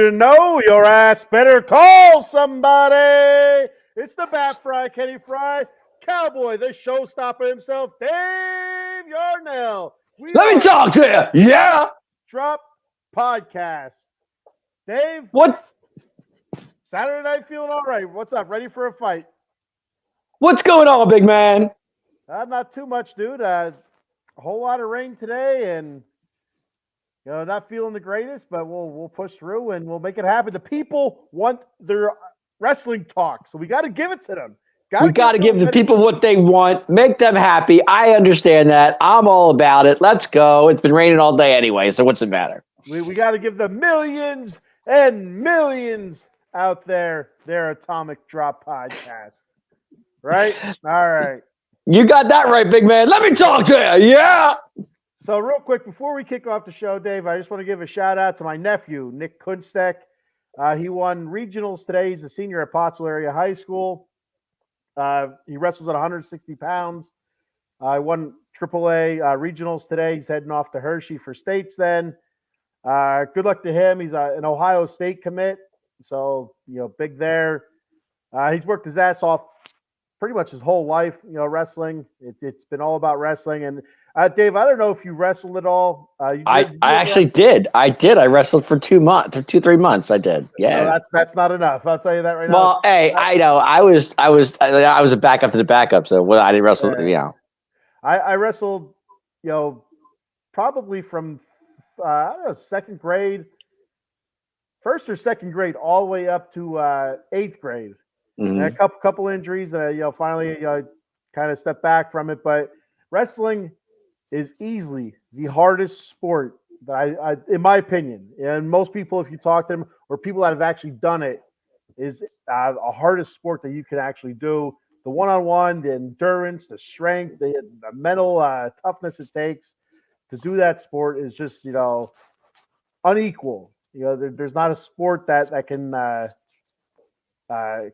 to know, your ass better call somebody. It's the BatFrie, Kenny Fry, Cowboy, the showstopper himself, Dave Yarnell. We Let me are talk to you. Yeah. Drop Podcast. Dave, What? Saturday night feeling all right. What's up? Ready for a fight? What's going on, big man? Not too much, dude. A whole lot of rain today, and not feeling the greatest, but we'll push through and we'll make it happen. The people want their wrestling talk, so we got to give it to them. We got to give the people what they want, make them happy. I understand that. I'm all about it. Let's go. It's been raining all day anyway, so what's the matter? We got to give the millions and millions out there their Atomic Drop podcast. Right? All right. You got that right, big man. Let me talk to you. Yeah. So real quick, before we kick off the show, Dave, I just want to give a shout out to my nephew, Nick Kunstek. He won regionals today. He's a senior at Pottsville Area High School. He wrestles at 160 pounds. I won AAA regionals today. He's heading off to Hershey for states then. Good luck to him. He's an Ohio State commit, so big there. He's worked his ass off pretty much his whole life, wrestling. It's been all about wrestling. And Dave, I don't know if you wrestled at all. I actually did. I wrestled for 3 months. I did. Yeah. No, that's not enough. I'll tell you that right now. Well, hey, I know. I was a backup to the backup, so I didn't wrestle. I wrestled, probably from I don't know, second grade, first or second grade, all the way up to eighth grade. Mm-hmm. And a couple injuries, and finally kind of stepped back from it. But wrestling is easily the hardest sport that I in my opinion, and most people, if you talk to them or people that have actually done it, is a hardest sport that you can actually do. The one-on-one, the endurance, the strength, the mental toughness it takes to do that sport is just unequal. There's not a sport that can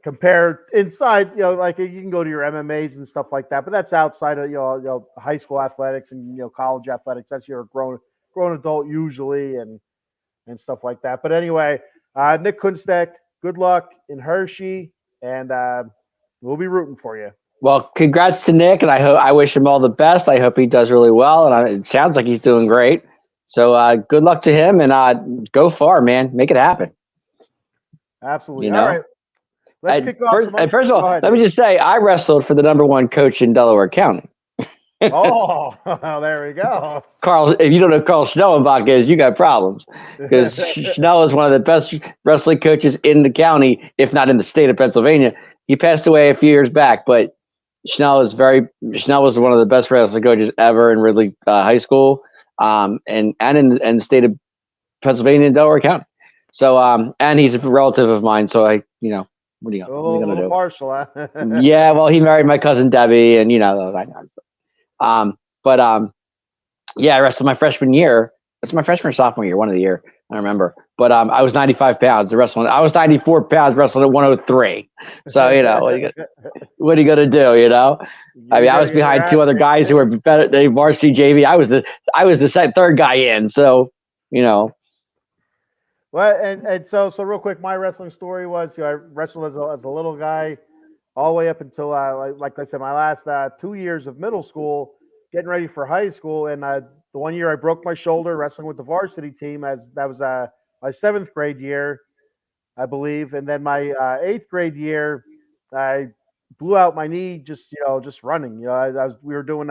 compare inside. Like you can go to your MMAs and stuff like that, but that's outside of high school athletics and college athletics. That's your grown adult usually and stuff like that. But anyway, Nick Kunstek, good luck in Hershey, and we'll be rooting for you. Well, congrats to Nick, and I wish him all the best. I hope he does really well, and it sounds like he's doing great. So good luck to him, and go far, man. Make it happen. Absolutely. All right. Let's kick off. First of all, let me just say, I wrestled for the #1 coach in Delaware County. Oh, there we go. Carl, if you don't know who Carl Schnellenbach is, you got problems. Because Schnell is one of the best wrestling coaches in the county, if not in the state of Pennsylvania. He passed away a few years back, but Schnell was one of the best wrestling coaches ever in Ridley High School, and in the state of Pennsylvania and Delaware County. So, and he's a relative of mine. So what are you gonna do? Partial, huh? Yeah, well, he married my cousin Debbie, and yeah, I wrestled my freshman year. It's my freshman or sophomore year, one of the year. I don't remember. But I was 95 pounds. I was 94 pounds wrestling at 103. So, what are you gonna do? I mean, I was behind two other guys who were better. They varsity JV. I was the third guy in. So, Well, and so real quick, my wrestling story was I wrestled as a little guy all the way up until like I said, my last 2 years of middle school, getting ready for high school, and the 1 year I broke my shoulder wrestling with the varsity team. That was my 7th grade year, I believe, and then my 8th grade year, I blew out my knee just running. We were doing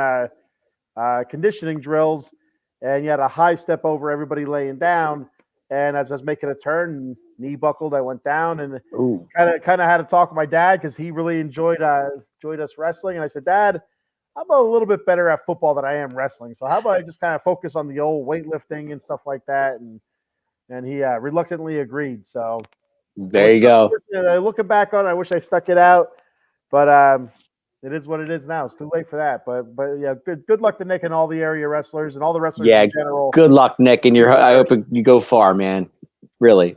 conditioning drills, and you had a high step over everybody laying down. And as I was making a turn, knee buckled, I went down and kind of had to talk with my dad because he really enjoyed us wrestling. And I said, Dad, I'm a little bit better at football than I am wrestling. So how about I just kind of focus on the old weightlifting and stuff like that? And he reluctantly agreed. So there you go. Looking back on it, I wish I stuck it out, but it is what it is now. It's too late for that. But yeah, good luck to Nick and all the area wrestlers and all the wrestlers in general. Good luck, Nick, and I hope you go far, man. Really,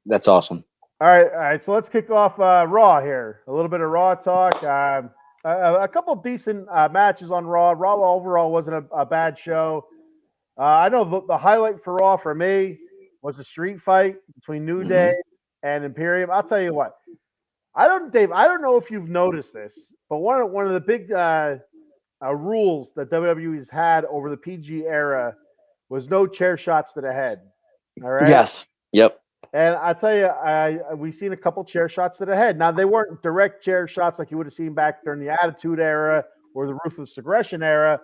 that's awesome. All right. So let's kick off Raw here. A little bit of Raw talk. A couple of decent matches on Raw. Raw overall wasn't a bad show. I know the highlight for Raw for me was a street fight between New Day and Imperium. I'll tell you what. Dave. I don't know if you've noticed this, but one of the big rules that WWE's had over the PG era was no chair shots to the head. All right. Yes. Yep. And I tell you, we've seen a couple chair shots to the head. Now they weren't direct chair shots like you would have seen back during the Attitude Era or the Ruthless Aggression Era,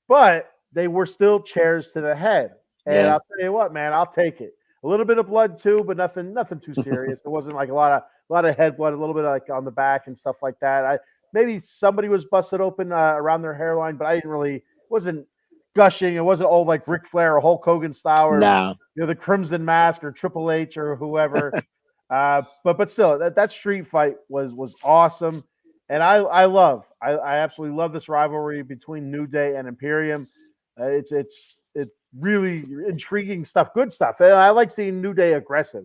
but they were still chairs to the head. And I'll tell you what, man, I'll take it. A little bit of blood too, but nothing too serious. It wasn't like a lot of head blood, a little bit of like on the back and stuff like that. Maybe somebody was busted open around their hairline, but I didn't really. Wasn't gushing. It wasn't all like Ric Flair or Hulk Hogan style, or the Crimson Mask or Triple H or whoever. But still, that street fight was awesome, and I absolutely love this rivalry between New Day and Imperium. It's really intriguing stuff, good stuff, and I like seeing New Day aggressive.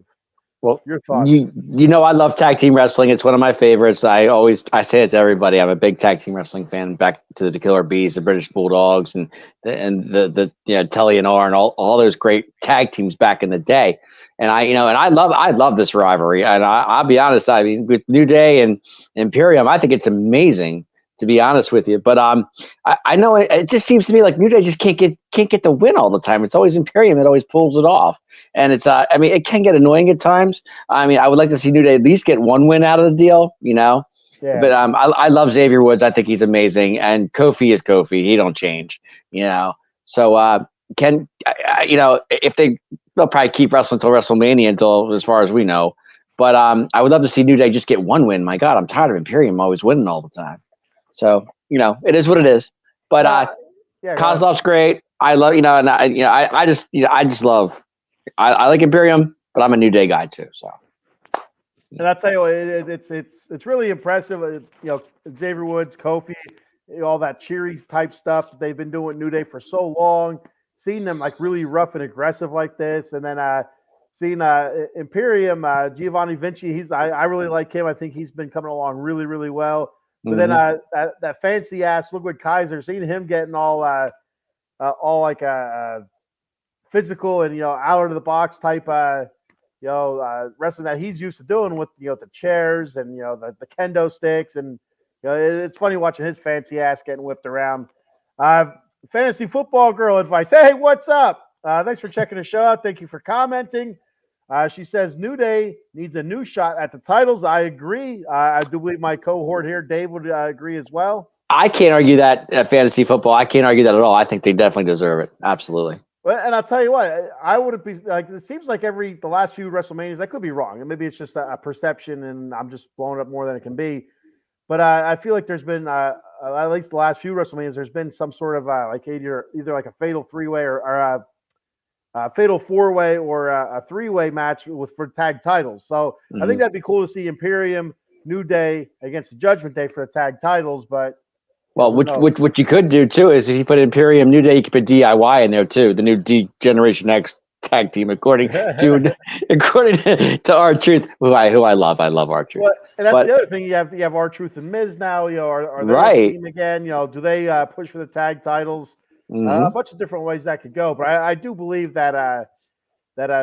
Well, your thoughts? You know I love tag team wrestling. It's one of my favorites. I say it to everybody. I'm a big tag team wrestling fan. Back to the Killer Bees, the British Bulldogs, and the Telly and R and all those great tag teams back in the day. And I love this rivalry. And I'll be honest. I mean, with New Day and Imperium, I think it's amazing, to be honest with you. But I know it just seems to me like New Day just can't get the win all the time. It's always Imperium that always pulls it off. And it's I mean, it can get annoying at times. I mean, I would like to see New Day at least get one win out of the deal, Yeah. But I love Xavier Woods. I think he's amazing. And Kofi is Kofi. He don't change, So if they'll probably keep wrestling until WrestleMania, as far as we know. But I would love to see New Day just get one win. My God, I'm tired of Imperium always winning all the time. So it is what it is. But Kozlov's great. I love and I just love. I like Imperium, but I'm a New Day guy too. So, and I'll tell you what, it's really impressive. Xavier Woods, Kofi, all that cheery type stuff that they've been doing with New Day for so long. Seeing them like really rough and aggressive like this, and then seeing Imperium, Giovanni Vinci. I really like him. I think he's been coming along really, really well. But then that fancy ass Ludwig Kaiser, seeing him getting all like physical and out of the box type wrestling that he's used to doing with the chairs and the kendo sticks, and it's funny watching his fancy ass getting whipped around. Fantasy football girl advice. Hey, what's up? Thanks for checking the show out. Thank you for commenting. She says New Day needs a new shot at the titles. I agree. I do believe my cohort here, Dave, would agree as well. I can't argue that fantasy football. I can't argue that at all. I think they definitely deserve it. Absolutely. Well, and I'll tell you what, I would be like. It seems like the last few WrestleManias, I could be wrong, and maybe it's just a perception, and I'm just blowing up more than it can be. But I feel like there's been at least the last few WrestleManias, there's been some sort of like either like a fatal three-way or a fatal four-way or a three-way match for tag titles. So I think that'd be cool to see Imperium, New Day against the Judgment Day for the tag titles. But what you could do too is if you put Imperium, New Day, you could put DIY in there too, the new Generation X tag team, according to R-Truth, who I love. I love R-Truth. Well, and that's the other thing. You have R-Truth and Miz now. Are they a team again? Do they push for the tag titles? A bunch of different ways that could go, but I do believe that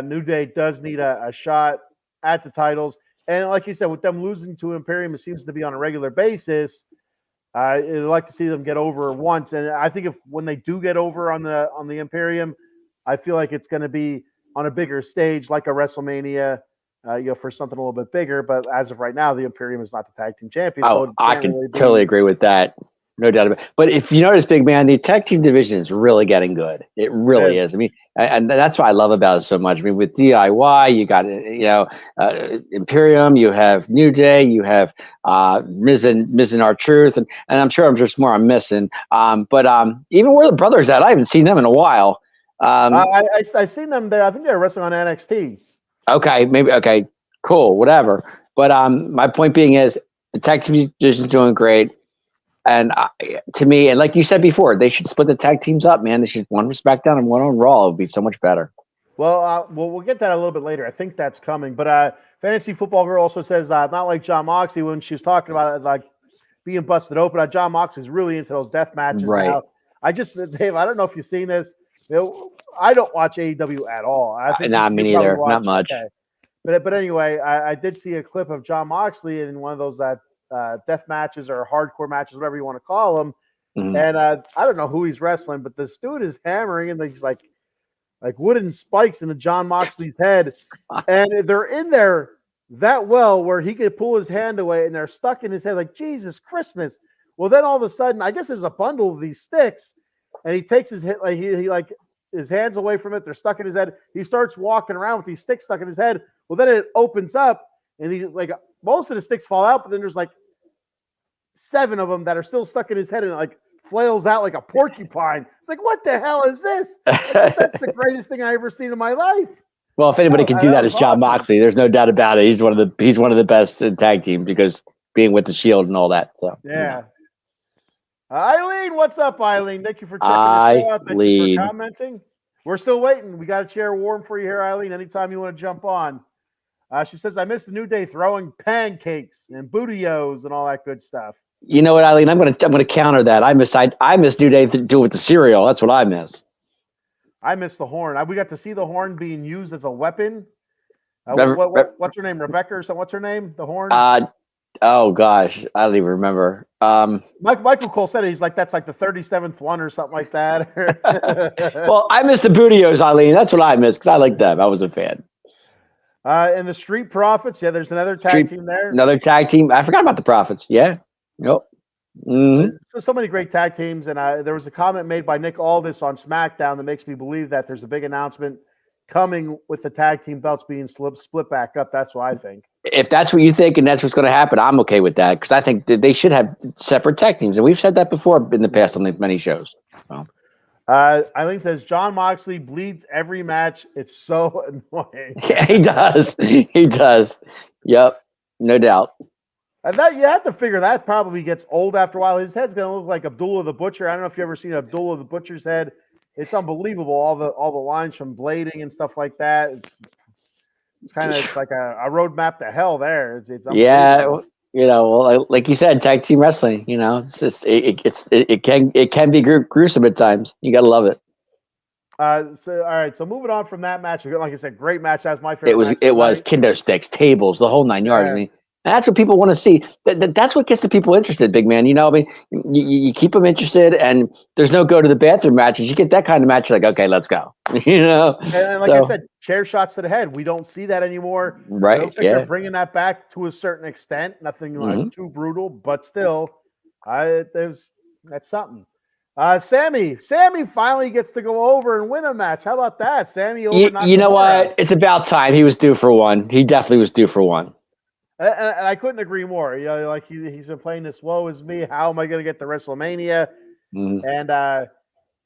New Day does need a shot at the titles. And like you said, with them losing to Imperium, it seems to be on a regular basis. I'd like to see them get over once, and I think when they do get over on the Imperium, I feel like it's going to be on a bigger stage, like a WrestleMania, for something a little bit bigger. But as of right now, the Imperium is not the tag team champion. So I can totally agree with that. No doubt about it. But if you notice, big man, the tag team division is really getting good. It really is. I mean, and that's what I love about it so much. I mean, with DIY, you got Imperium, you have New Day, you have Miz and R-Truth, and I'm sure there's more I'm missing. But even where the brothers at, I haven't seen them in a while. I seen them there. I think they're wrestling on NXT. Okay, maybe. Okay, cool, whatever. But my point being is the tag team division is doing great. And to me, and like you said before, they should split the tag teams up, man. They should one for SmackDown and one on Raw. It would be so much better. Well, we'll get that a little bit later. I think that's coming. But Fantasy Football Girl also says not like John Moxley when she was talking about it, like being busted open. John Moxley is really into those death matches now. Dave, I don't know if you've seen this. I don't watch AEW at all. I think Nah, me you probably neither. watch. Not much. Okay. But anyway, I did see a clip of John Moxley in one of those death matches or hardcore matches, whatever you want to call them. Mhm. And I don't know who he's wrestling, but this dude is hammering and he's like wooden spikes into John Moxley's head, and they're in there that well where he could pull his hand away, and they're stuck in his head like Jesus Christmas. Well, then all of a sudden, I guess there's a bundle of these sticks, and he takes his hit like he like his hands away from it. They're stuck in his head. He starts walking around with these sticks stuck in his head. Well, then it opens up, and he like most of the sticks fall out, but then there's like 7 of them that are still stuck in his head, and like flails out like a porcupine. It's like, what the hell is this? That's the greatest thing I ever seen in my life. Well, if anybody can do that, it's John awesome. Moxley. There's no doubt about it. He's one of the best in tag team because being with the Shield and all that. So yeah. Eileen, what's up, Eileen? Thank you for checking the show out. Thank you for commenting. We're still waiting. We got a chair warm for you here, Eileen. Anytime you want to jump on. She says, I missed the New Day throwing pancakes and bootios and all that good stuff. You know what, Eileen? I'm gonna counter that. I miss New Day to do with the cereal. That's what I miss. I miss the horn. We got to see the horn being used as a weapon. What's her name? Rebecca or something? What's her name? The horn? Oh gosh, I don't even remember. Michael Cole said it. He's like, that's like the 37th one or something like that. Well, I miss the Bootios, Eileen. That's what I miss because I like them. I was a fan. And the Street Profits. Yeah, there's another tag team there. Another tag team. I forgot about the Profits. Yeah. Yep. Mm-hmm. So many great tag teams. And there was a comment made by Nick Aldis on SmackDown that makes me believe that there's a big announcement coming with the tag team belts being split back up. That's what I think. If that's what you think and that's what's going to happen, I'm okay with that because I think that they should have separate tag teams. And we've said that before in the past on many shows. So. Eileen says, John Moxley bleeds every match. It's so annoying. Yeah, he does. He does. Yep. No doubt. And that you have to figure that probably gets old after a while. His head's going to look like Abdullah the Butcher. I don't know if you ever seen Abdullah the Butcher's head. It's unbelievable. All the lines from blading and stuff like that. It's kind of like a roadmap to hell there. It's yeah. You know, well, like you said, tag team wrestling. You know, it can be gruesome at times. You gotta love it. So all right. So moving on from that match, like I said, great match. That's my favorite. It was kendo sticks, tables, the whole 9 yards. Yeah. I mean, that's what people want to see. That's what gets the people interested, big man. You know, I mean, you keep them interested, and there's no go to the bathroom matches. You get that kind of match, you're like, okay, let's go. You know, and like I said, chair shots to the head. We don't see that anymore. Right? It looks like they're bringing that back to a certain extent. Nothing like too brutal, but still, that's something. Sammy finally gets to go over and win a match. How about that, Sammy? You know what? It's about time. He was due for one. He definitely was due for one. And I couldn't agree more. You know, like he's been playing this woe is me. How am I going to get to WrestleMania? And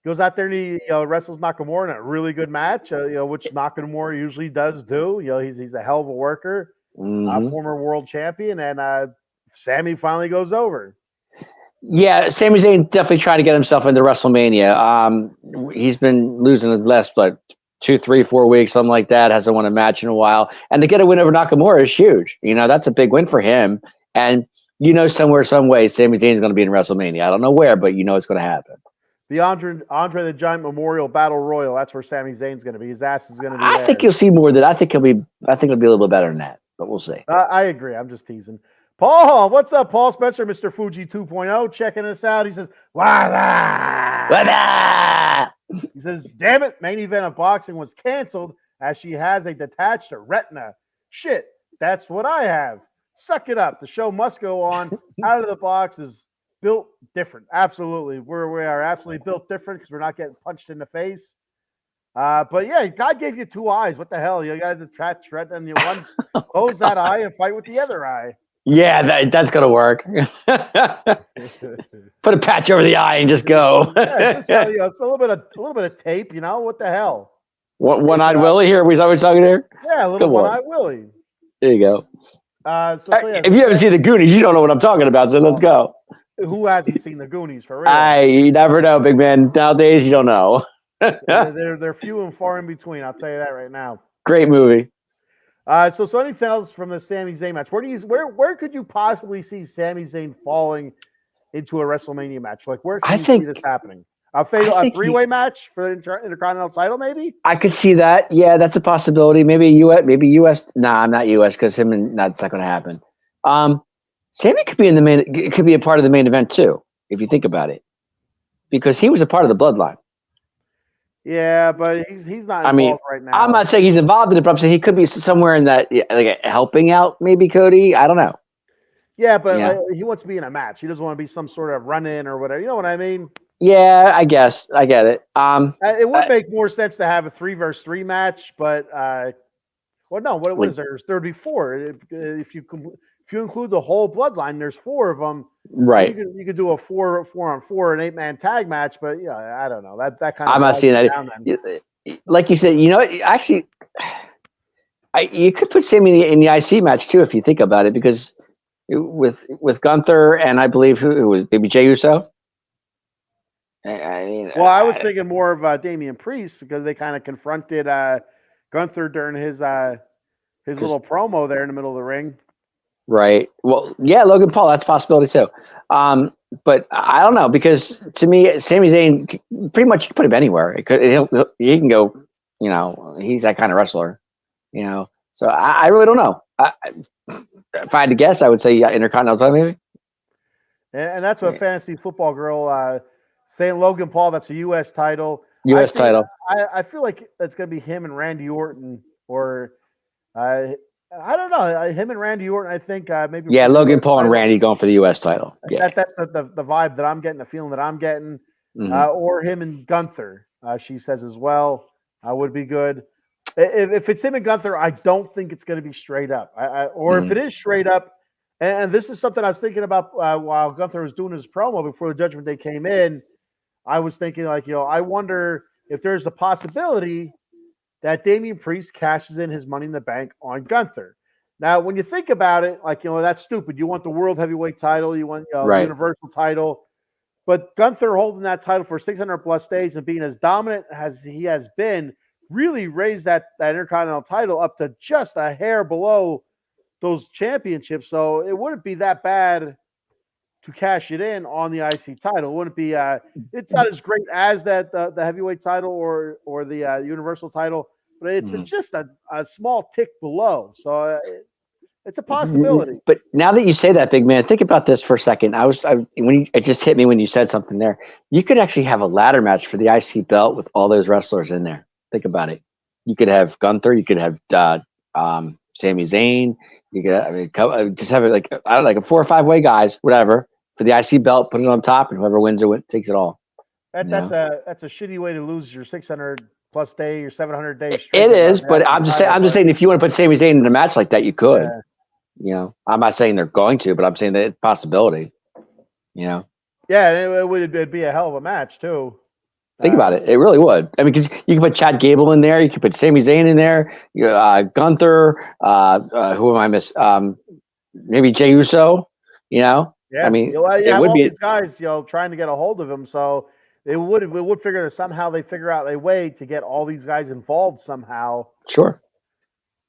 goes out there and he wrestles Nakamura in a really good match. Which Nakamura usually does do. You know, he's a hell of a worker, former world champion, and Sammy finally goes over. Yeah, Sami Zayn definitely trying to get himself into WrestleMania. He's been losing the last 2, 3, 4 weeks, something like that. Hasn't won a match in a while. And to get a win over Nakamura is huge. You know, that's a big win for him. And somewhere, some way, Sami Zayn is going to be in WrestleMania. I don't know where, but it's going to happen. The Andre the Giant Memorial Battle Royal. That's where Sami Zayn's going to be. His ass is going to be there. I think you'll see more than I think it'll be a little bit better than that, but we'll see. I agree. I'm just teasing. Paul, what's up, Paul Spencer, Mr. Fuji 2.0, checking us out. He says, Wada! He says, damn it, main event of boxing was canceled as she has a detached retina. Shit, that's what I have. Suck it up. The show must go on. Out of the Box is built different. Absolutely. We are absolutely built different because we're not getting punched in the face. But yeah, God gave you 2 eyes. What the hell? You got to detach retina and you close that eye and fight with the other eye. Yeah, that's gonna work. Put a patch over the eye and just go. It's a little bit of tape. What the hell? One-eyed Willie here. We talking here. Yeah, a little one-eyed Willie. There you go. If you haven't seen the Goonies, you don't know what I'm talking about. So let's go. Who hasn't seen the Goonies for real? You never know, big man. Nowadays, you don't know. they're few and far in between. I'll tell you that right now. Great movie. So anything else from the Sami Zayn match? Where could you possibly see Sami Zayn falling into a WrestleMania match? Like where can you see this happening? A three-way match for the Intercontinental title, maybe. I could see that. Yeah, that's a possibility. Maybe US. Maybe US. Nah, not US because that's not going to happen. Sammy could be in the main. It could be a part of the main event too, if you think about it, because he was a part of the Bloodline. Yeah, but he's not involved right now. I'm not saying he's involved in it, but I'm saying he could be somewhere in that, like helping out, maybe Cody. I don't know. Yeah, but he wants to be in a match. He doesn't want to be some sort of run-in or whatever. You know what I mean? Yeah, I guess I get it. It would make more sense to have a 3-versus-3 match, but no. What is there? There'd be 4 if you include the whole Bloodline. There's 4 of them. Right. So you could do a 4-on-4, an 8-man tag match, but yeah, I don't know that kind of. I'm not seeing that. Like you said, actually, you could put Sammy in the IC match too if you think about it, because with Gunther and I believe who was maybe Jey Uso. I was thinking more of Damian Priest, because they kind of confronted Gunther during his little promo there in the middle of the ring. Right. Well, yeah, Logan Paul, that's a possibility too. But I don't know, because to me, Sami Zayn, pretty much you can put him anywhere. He can go, he's that kind of wrestler, So I really don't know. If I had to guess, I would say Intercontinental title maybe. And that's what Fantasy Football Girl saying Logan Paul. That's a U.S. title. U.S. title. I feel like it's going to be him and Randy Orton, or I don't know, him and Randy Orton. I think maybe. Yeah, Logan Paul and Randy going for the U.S. title. Yeah, that's the vibe that I'm getting, the feeling that I'm getting. Mm-hmm. Or him and Gunther. She says as well. Would be good. If it's him and Gunther, I don't think it's going to be straight up. If it is straight up, and this is something I was thinking about while Gunther was doing his promo before the Judgment Day came in. I was thinking, I wonder if there's a possibility that Damian Priest cashes in his Money in the Bank on Gunther. Now, when you think about it, that's stupid. You want the World Heavyweight title, you want the Universal title, but Gunther holding that title for 600 plus days and being as dominant as he has been, really raised that Intercontinental title up to just a hair below those championships. So it wouldn't be that bad to cash it in on the IC title. It wouldn't be. It's not as great as the heavyweight title or the Universal title, but it's just a small tick below. So it's a possibility. But now that you say that, big man, think about this for a second. It just hit me when you said something there. You could actually have a ladder match for the IC belt with all those wrestlers in there. Think about it. You could have Gunther. You could have Sami Zayn. You could just have it like a 4 or 5 way guys, whatever, for the IC belt. Put it on top, and whoever wins it takes it all. That's a shitty way to lose your 600 plus day, your 700 days. It is, but I'm just saying if you want to put Sami Zayn in a match like that, you could. Yeah. I'm not saying they're going to, but I'm saying that it's a possibility. Yeah, it'd be a hell of a match too. Think about it. It really would. I mean, because you can put Chad Gable in there. You can put Sami Zayn in there. Gunther. Who am I miss? Maybe Jey Uso. Yeah. I mean, it would be these guys, trying to get a hold of him. So it would figure that somehow they figure out a way to get all these guys involved somehow. Sure.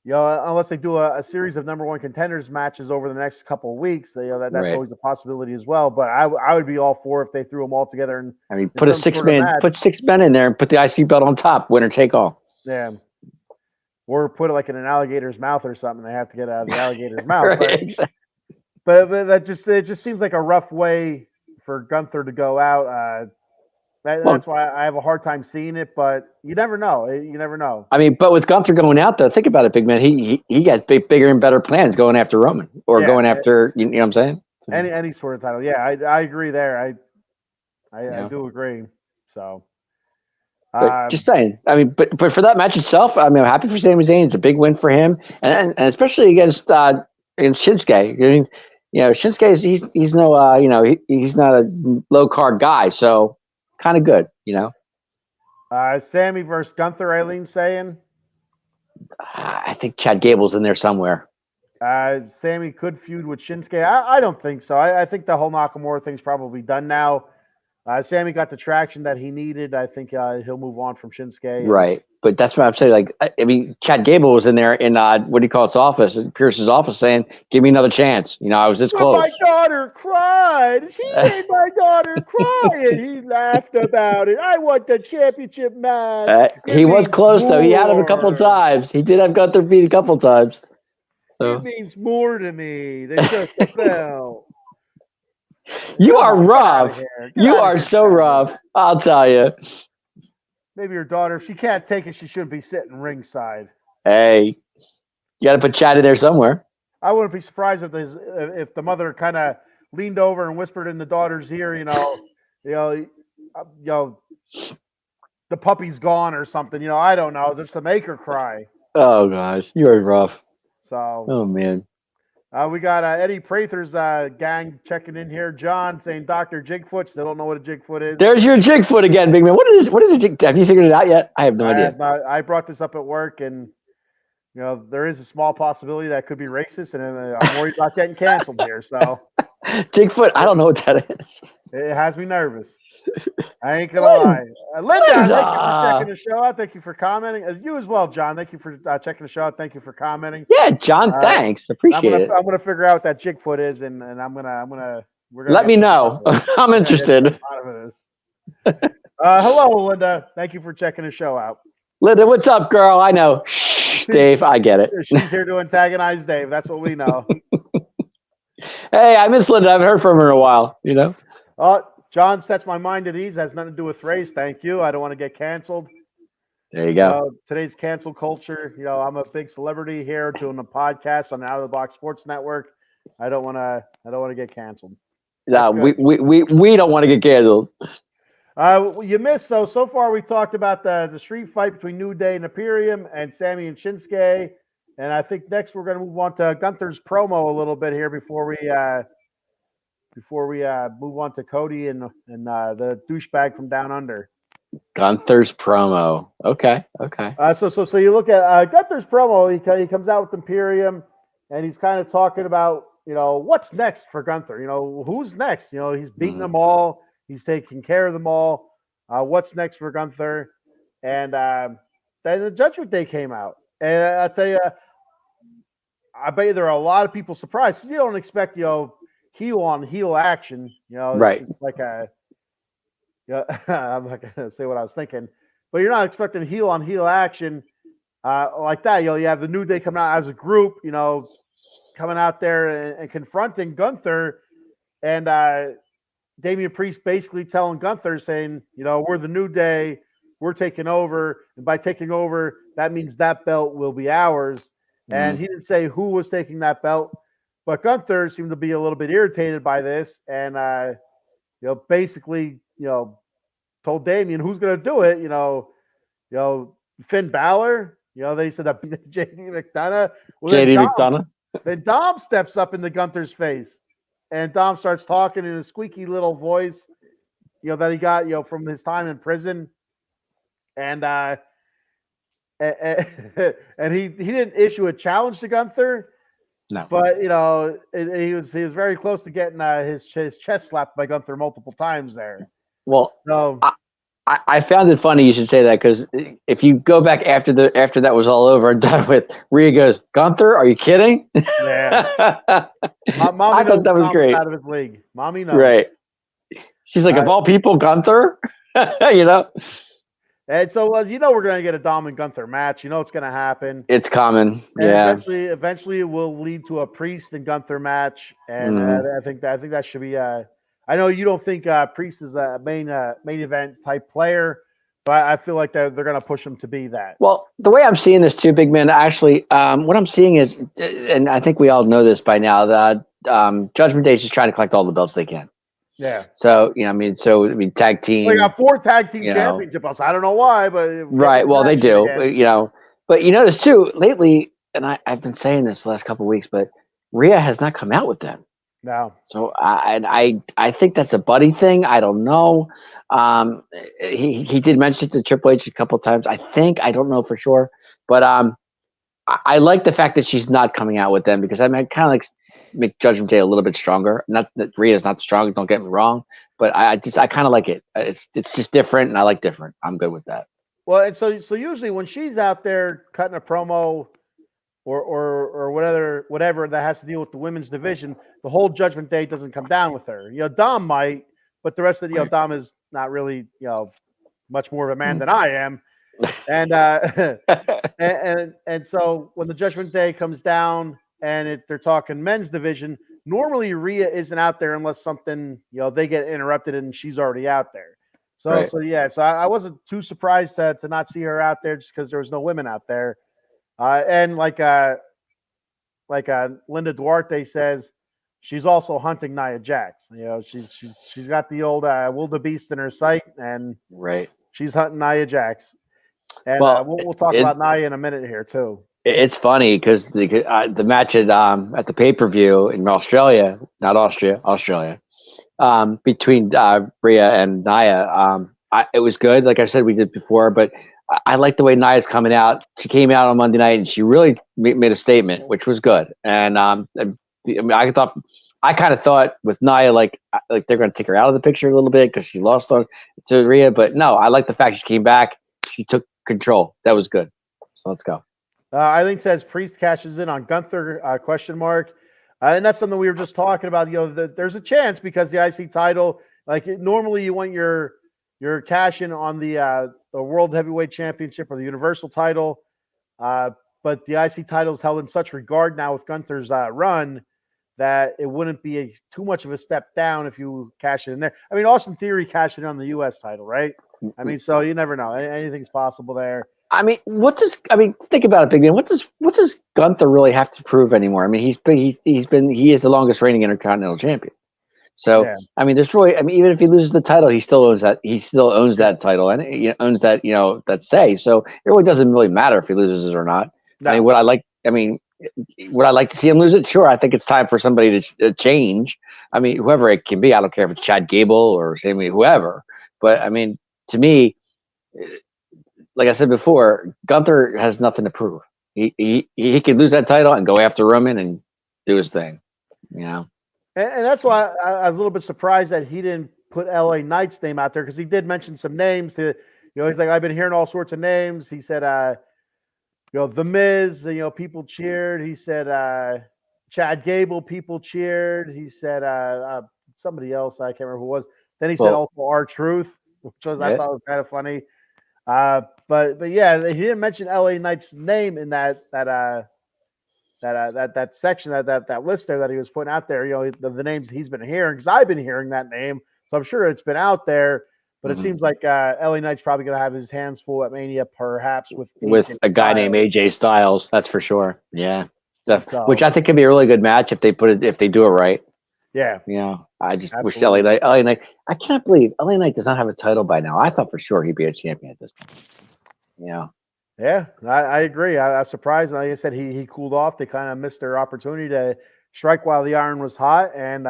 Unless they do a series of number 1 contenders matches over the next couple of weeks, that's always a possibility as well. But I would be all for if they threw them all together. And put 6 men in there and put the IC belt on top, winner take all. Yeah, or put it like in an alligator's mouth or something. They have to get out of the alligator's mouth. Right, exactly. But it just seems like a rough way for Gunther to go out. That's why I have a hard time seeing it, but you never know. I mean, but with Gunther going out, though, think about it, big man. He got bigger and better plans going after Roman or going after, you know what I'm saying? Any sort of title. Yeah, I agree there. I do agree. So, but just saying. I mean, but for that match itself, I mean, I'm happy for Sami Zayn. It's a big win for him, and especially against Shinsuke. I mean, Shinsuke he's no he's not a low card guy, so. Kind of good, Sammy versus Gunther, Eileen saying? I think Chad Gable's in there somewhere. Sammy could feud with Shinsuke. I don't think so. I think the whole Nakamura thing's probably done now. Sammy got the traction that he needed. I think he'll move on from Shinsuke. Right. But that's what I'm saying. Like, I mean, Chad Gable was in there in what do you call its office, Pierce's office, saying, "Give me another chance." You know, I was this close. My daughter cried. She made my daughter cry, and he laughed about it. I want the championship match. He was close though. He had him a couple times. He did have Gunther beat a couple times. So it means more to me than just a belt. You are rough. You are so rough. I'll tell you. Maybe your daughter, if she can't take it, she shouldn't be sitting ringside. Hey, you got to put Chad in there somewhere. I wouldn't be surprised if the mother kind of leaned over and whispered in the daughter's ear, the puppy's gone or something. I don't know, just to make her cry. Oh gosh, you are rough. So. Oh man. We got Eddie Prather's gang checking in here. John saying Dr. Jigfoot. Still don't know what a Jigfoot is. There's your Jigfoot again, big man. What is a Jig? Have you figured it out yet? I have no idea. I brought this up at work, and there is a small possibility that could be racist, and I'm worried about getting canceled here. So Jigfoot, I don't know what that is. It has me nervous. I ain't gonna lie. Linda, thank you for checking the show out. Thank you for commenting. As you as well, John. Thank you for checking the show out. Thank you for commenting. Yeah, John. Thanks. Appreciate it. I'm gonna figure out what that Jigfoot is, and we're gonna let me know. I'm interested. Hello, Linda. Thank you for checking the show out. Linda, what's up, girl? I know. Shh, Dave, I get it. She's here to antagonize Dave. That's what we know. Hey, I miss Linda. I haven't heard from her in a while. John sets my mind at ease. Has nothing to do with race. Thank you. I don't want to get canceled. There you go. Today's cancel culture. I'm a big celebrity here doing a podcast on the Out of the Box Sports Network. I don't want to get canceled. No, we don't want to get canceled. You missed. So far we talked about the street fight between New Day and Imperium and Sammy and Shinsuke. And I think next we're going to move on to Gunther's promo a little bit here before we move on to Cody and the douchebag from down under. Gunther's promo. Okay. So you look at Gunther's promo. He comes out with Imperium, and he's kind of talking about what's next for Gunther. Who's next? He's beaten them all. He's taking care of them all. What's next for Gunther? And then the Judgment Day came out, and I tell you, I bet you there are a lot of people surprised. You don't expect heel on heel action, right? It's like I'm not gonna say what I was thinking, but you're not expecting heel on heel action like that. You have the New Day coming out as a group, coming out there and confronting Gunther, and Damian Priest basically telling Gunther, saying, we're the New Day, we're taking over, and by taking over, that means that belt will be ours. And he didn't say who was taking that belt. But Gunther seemed to be a little bit irritated by this, and basically, told Damian who's going to do it. Finn Balor. They said that JD McDonough. Well, McDonough. Then Dom steps up into Gunther's face, and Dom starts talking in a squeaky little voice, that he got, from his time in prison, and he didn't issue a challenge to Gunther. No, but he was very close to getting his chest slapped by Gunther multiple times there. Well, so I found it funny you should say that, because if you go back after that was all over and done with, Rhea goes, "Gunther, are you kidding?" Yeah, I thought that was great. Out of his league, mommy knows. Right? She's like, of all people, Gunther. And so, we're going to get a Dom and Gunther match. It's going to happen. It's coming. And yeah. Eventually, it will lead to a Priest and Gunther match. And I think that should be. I know you don't think Priest is a main event type player, but I feel like they're going to push him to be that. Well, the way I'm seeing this too, big man. Actually, what I'm seeing is, and I think we all know this by now, that Judgment Day is just trying to collect all the belts they can. Yeah. So tag team. They got 4 tag team championship belts. I don't know why, but right. Well, they do. But you notice too lately, and I've been saying this the last couple of weeks, but Rhea has not come out with them. No. So I think that's a buddy thing. I don't know. He did mention it to Triple H a couple of times. I don't know for sure, but I like the fact that she's not coming out with them, because I kind of like make Judgment Day a little bit stronger. Not that Rhea's not strong. Don't get me wrong, but I kind of like it. It's just different, and I like different. I'm good with that. Well, and so usually when she's out there cutting a promo or whatever that has to deal with the women's division, the whole Judgment Day doesn't come down with her. Dom might, but the rest of Dom is not really much more of a man than I am, and and so when the Judgment Day comes down and they're talking men's division, normally Rhea isn't out there unless something they get interrupted and she's already out there. So Right. so I wasn't too surprised to not see her out there just because there was no women out there. And like Linda Duarte says, she's also hunting Nia Jax. She's got the old wildebeest in her sight, and Right. she's hunting Nia Jax. And we'll talk about Nia in a minute here too. It's funny because the match at the pay-per-view in Australia, not Austria, Australia, between Rhea and Nia, it was good. Like I said, we did before, but I like the way Nia's coming out. She came out on Monday night and she really made a statement, which was good. And I kind of thought with Nia, like they're going to take her out of the picture a little bit because she lost to Rhea. But no, I like the fact she came back. She took control. That was good. So let's go. Eileen says Priest cashes in on Gunther, ? And that's something we were just talking about. There's a chance because the IC title, normally you want your cash in on the World Heavyweight Championship or the Universal title, but the IC title is held in such regard now with Gunther's run that it wouldn't be too much of a step down if you cash it in there. I mean, Austin Theory cashed it on the US title, right? I mean, so you never know. Anything's possible there. I mean, think about it, Big Man. What does Gunther really have to prove anymore? I mean, he is the longest reigning Intercontinental Champion. So yeah. I mean, even if he loses the title, he still owns that. He still owns that title and he owns that that say. So it really doesn't really matter if he loses it or not. No. I mean, would I like to see him lose it? Sure. I think it's time for somebody to change. I mean, whoever it can be. I don't care if it's Chad Gable or whoever. But I mean, to me, like I said before, Gunther has nothing to prove. He could lose that title and go after Roman and do his thing. And that's why I was a little bit surprised that he didn't put LA Knight's name out there, because he did mention some names. He's like, I've been hearing all sorts of names. He said, The Miz, people cheered. He said, Chad Gable, people cheered. He said, somebody else, I can't remember who it was. Then he said also R-Truth, which I thought was kind of funny. But yeah, he didn't mention LA Knight's name in that section, that list there that he was putting out there. The names he's been hearing, because I've been hearing that name, so I'm sure it's been out there. But it seems like LA Knight's probably going to have his hands full at Mania, perhaps with a guy named AJ Styles. That's for sure. Yeah, which I think could be a really good match if they do it right. Yeah. I just wish LA Knight. I can't believe LA Knight does not have a title by now. I thought for sure he'd be a champion at this point. Yeah, I agree. I was surprised. Like I said, he cooled off. They kind of missed their opportunity to strike while the iron was hot, and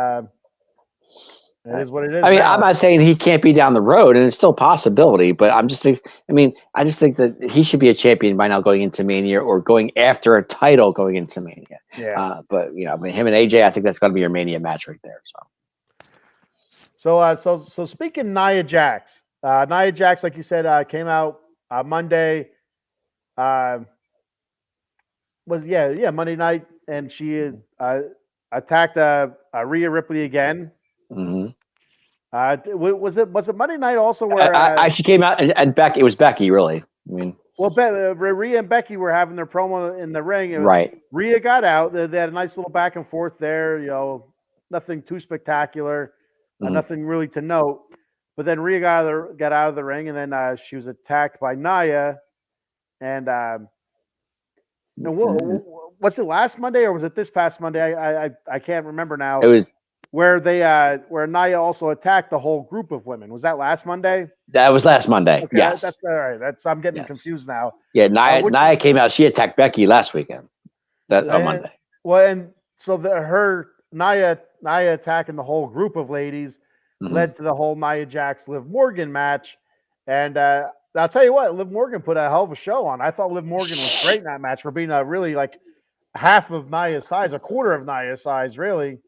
it is what it is. I mean, I'm not saying he can't be down the road, and it's still a possibility. But I just think that he should be a champion by now going into Mania, or going after a title going into Mania. Yeah. But him and AJ, I think that's going to be your Mania match right there. So speaking Nia Jax, like you said, came out Monday. Monday night, and she attacked Rhea Ripley again. Mm-hmm. Was it Monday night also where she came out and Becky? It was Becky, really. I mean, well, Rhea and Becky were having their promo in the ring. Right. Rhea got out. They had a nice little back and forth there. Nothing too spectacular, nothing really to note. But then Rhea got out of the ring, and then she was attacked by Nia. And was it last Monday or was it this past Monday? I can't remember now. It was where Nia also attacked the whole group of women. Was that last Monday? That was last Monday. Okay, yes. That's all right. I'm getting confused now. Yeah, Nia came out. She attacked Becky last weekend. On Monday. Well, and so Nia attacking the whole group of ladies led to the whole Nia Jax Liv Morgan match, and I'll tell you what, Liv Morgan put a hell of a show on. I thought Liv Morgan was great in that match for being a really half of Nia's size, a quarter of Nia's size, really.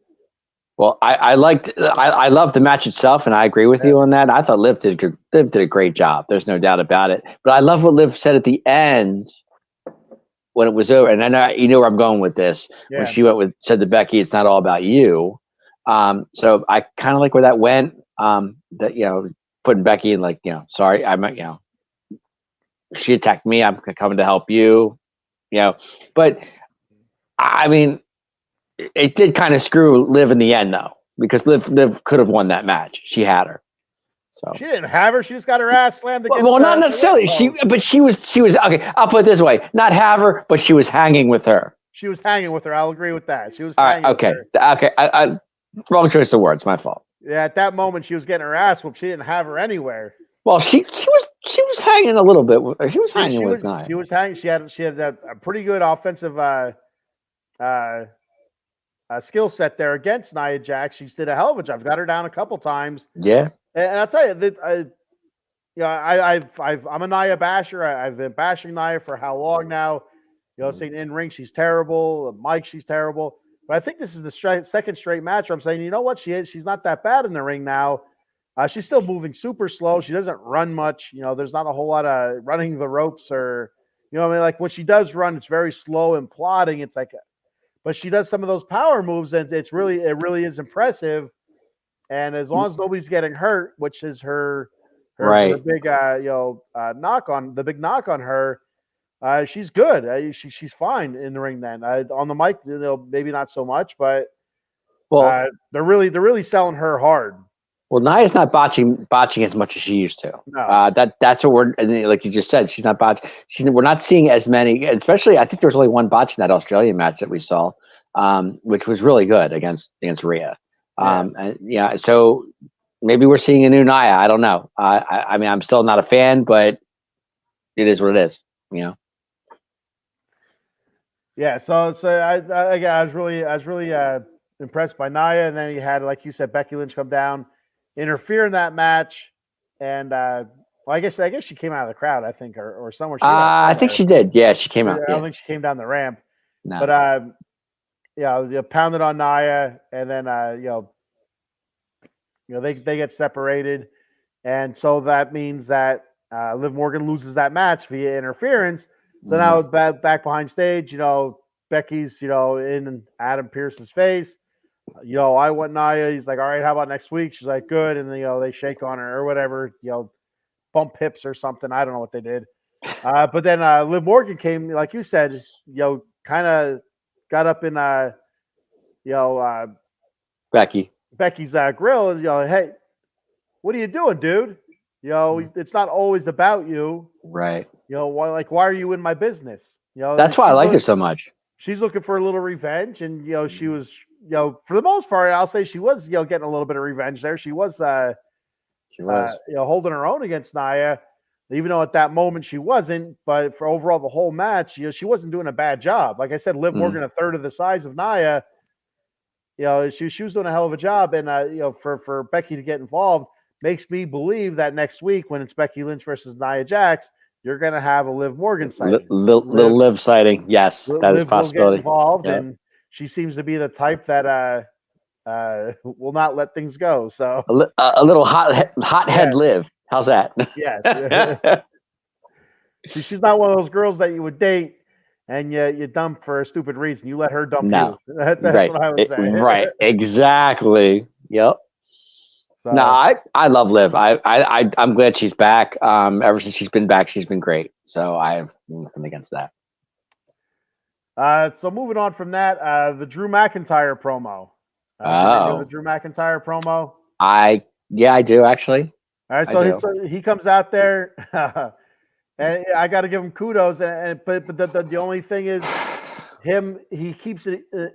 Well, I loved the match itself, and I agree with Yeah. you on that. I thought Liv did a great job. There's no doubt about it. But I love what Liv said at the end when it was over, and I you know where I'm going with this. When Yeah. she said to Becky, "It's not all about you." So I kind of like where that went. That putting Becky in sorry, she attacked me. I'm coming to help you. But I mean, it did kind of screw Liv in the end though, because Liv could have won that match. She had her. So She didn't have her. She just got her ass slammed against. well, not necessarily. She was okay. I'll put it this way: not have her, but she was hanging with her. She was hanging with her. I'll agree with that. She was All right. hanging Okay. with her. Okay. I wrong choice of words. My fault. Yeah, at that moment she was getting her ass whooped. She didn't have her anywhere. Well, she was hanging a little bit. She was hanging with Nia. She was hanging. She had a pretty good offensive skill set there against Nia Jax. She did a hell of a job. Got her down a couple times. Yeah. And I'll tell you that I'm a Nia basher. I've been bashing Nia for how long now? Saying in ring she's terrible, Mike she's terrible. But I think this is the second straight match where I'm saying, you know what, she's not that bad in the ring now. She's still moving super slow. She doesn't run much. There's not a whole lot of running the ropes or, what I mean? Like when she does run, it's very slow and plodding. It's like, but she does some of those power moves, and it really is impressive. And as long as nobody's getting hurt, which is her big knock on her, she's good. She's fine in the ring. Then on the mic, maybe not so much, but they're really selling her hard. Well, Nia's not botching as much as she used to. No. That's what we're, and like you just said, she's not botching. We're not seeing as many, especially I think there was only one botch in that Australian match that we saw, which was really good against Rhea. So maybe we're seeing a new Nia. I don't know. I mean, I'm still not a fan, but it is what it is. Yeah. So I was really impressed by Nia, and then you had, like you said, Becky Lynch come down, interfere in that match, and I guess she came out of the crowd, I think, or somewhere. I think she did. Yeah, she came out. I don't think she came down the ramp. No. But pounded on Nia, and then they get separated, and so that means that Liv Morgan loses that match via interference. So now back behind stage, Becky's in Adam Pearce's face. I want Nia. He's like, all right, how about next week? She's like, good. And they shake on her or whatever, bump hips or something. I don't know what they did. But then Liv Morgan came, like you said, kind of got up in Becky's grill, and hey, what are you doing, dude? It's not always about you. Right. Why are you in my business? That's why I liked her so much. She's looking for a little revenge, and she was, for the most part, I'll say she was, getting a little bit of revenge there. She was holding her own against Nia, even though at that moment she wasn't. But for overall the whole match, she wasn't doing a bad job. Like I said, Liv Morgan, a third of the size of Nia, she was doing a hell of a job, and for Becky to get involved makes me believe that next week when it's Becky Lynch versus Nia Jax, you're going to have a Liv Morgan sighting. Little Liv sighting. Yes, that is a possibility. Will get involved, and she seems to be the type that will not let things go. So a little hot head Liv. How's that? Yes. She's not one of those girls that you would date and you dump for a stupid reason. You let her dump you. That's right. what I would say. Right. Exactly. Yep. So, no, I love Liv. I'm glad she's back. Ever since she's been back, she's been great. So I have nothing against that. So moving on from that, the Drew McIntyre promo. The Drew McIntyre promo. I do actually. All right, so he comes out there, and I got to give him kudos. But the only thing is, he keeps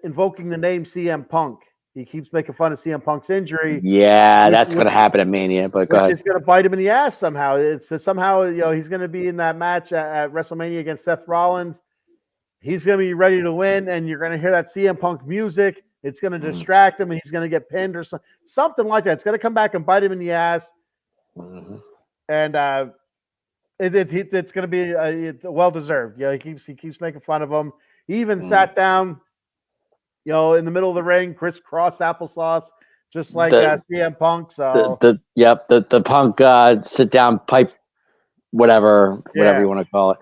invoking the name CM Punk. He keeps making fun of CM Punk's injury. Yeah, that's going to happen at Mania, but go ahead. Which is going to bite him in the ass somehow. It's somehow he's going to be in that match at WrestleMania against Seth Rollins. He's going to be ready to win, and you're going to hear that CM Punk music. It's going to distract him, and he's going to get pinned or something like that. It's going to come back and bite him in the ass. Mm-hmm. And it's going to be well deserved. He keeps making fun of him. He even sat down, in the middle of the ring, crisscross applesauce, just like CM Punk. So the Punk sit down pipe, whatever you want to call it.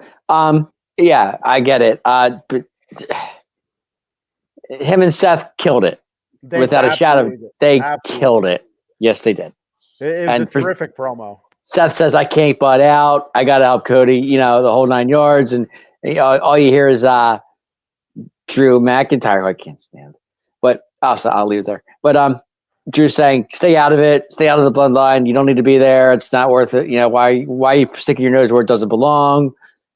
Yeah, I get it. But him and Seth killed it without a shadow. They killed it. Yes, they did. It was a terrific promo. Seth says, "I can't butt out. I got to help Cody. The whole 9 yards." And all you hear is Drew McIntyre, who I can't stand. But I'll leave it there. But Drew saying, "Stay out of it. Stay out of the bloodline. You don't need to be there. It's not worth it. Why are you sticking your nose where it doesn't belong?"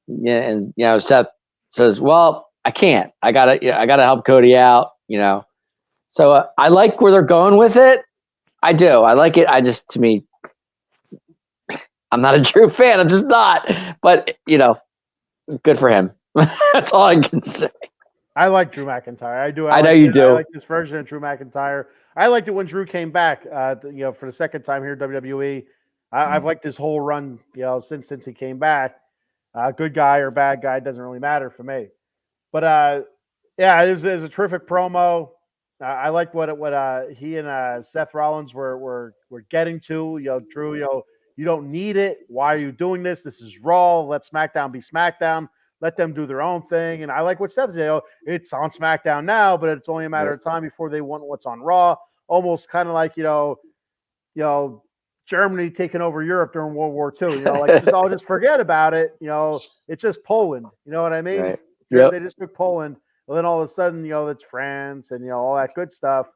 Yeah, and Seth says, "Well, I can't. I gotta help Cody out." So I like where they're going with it. I do. I like it. To me, I'm not a Drew fan. I'm just not. But good for him. That's all I can say. I like Drew McIntyre. I do. I know you do. I like this version of Drew McIntyre. I liked it when Drew came back. For the second time here at WWE. I've liked this whole run. Since he came back. Good guy or bad guy doesn't really matter for me. But it was a terrific promo. I like what he and Seth Rollins were getting to. Drew, you don't need it. Why are you doing this? This is Raw. Let SmackDown be SmackDown. Let them do their own thing. And I like what Seth said. It's on SmackDown now, but it's only a matter of time before they want what's on Raw. Almost kind of like Germany taking over Europe during World War II. Just forget about it. It's just Poland. You know what I mean? Right. Yep. They just took Poland. And then all of a sudden, it's France and all that good stuff.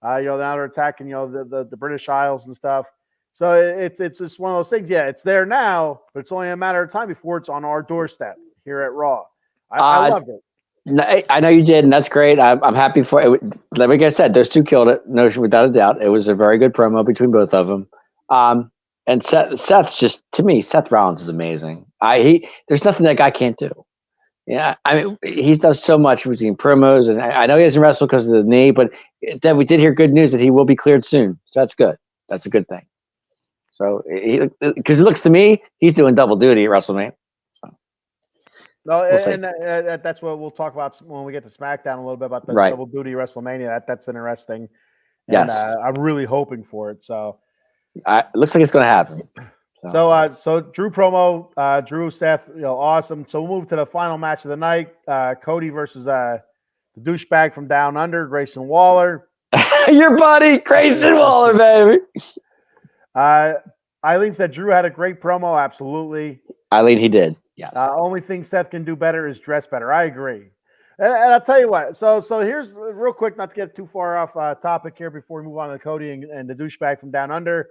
Now they're attacking the British Isles and stuff. So it's just one of those things. Yeah, it's there now, but it's only a matter of time before it's on our doorstep here at Raw. I loved it. I know you did, and that's great. I'm happy for it. Like I said, those two killed it, no, without a doubt. It was a very good promo between both of them. And Seth's just, to me, Seth Rollins is amazing. There's nothing that guy can't do. Yeah, I mean, he does so much between promos, and I know he hasn't wrestled because of the knee, but then we did hear good news that he will be cleared soon. So that's good. That's a good thing. So, because it looks to me, he's doing double duty at WrestleMania. So, no, and that's what we'll talk about when we get to SmackDown a little bit about the double duty WrestleMania. That's interesting. And, yes, I'm really hoping for it. So, it looks like it's going to happen. So Drew promo, Drew, Seth, awesome. So we'll move to the final match of the night. Cody versus the douchebag from Down Under, Grayson Waller. Your buddy, Grayson Waller, baby. Eileen said Drew had a great promo. Absolutely. Eileen, he did. Yes. Only thing Seth can do better is dress better. I agree. And I'll tell you what. So here's real quick, not to get too far off topic here before we move on to Cody and the douchebag from Down Under.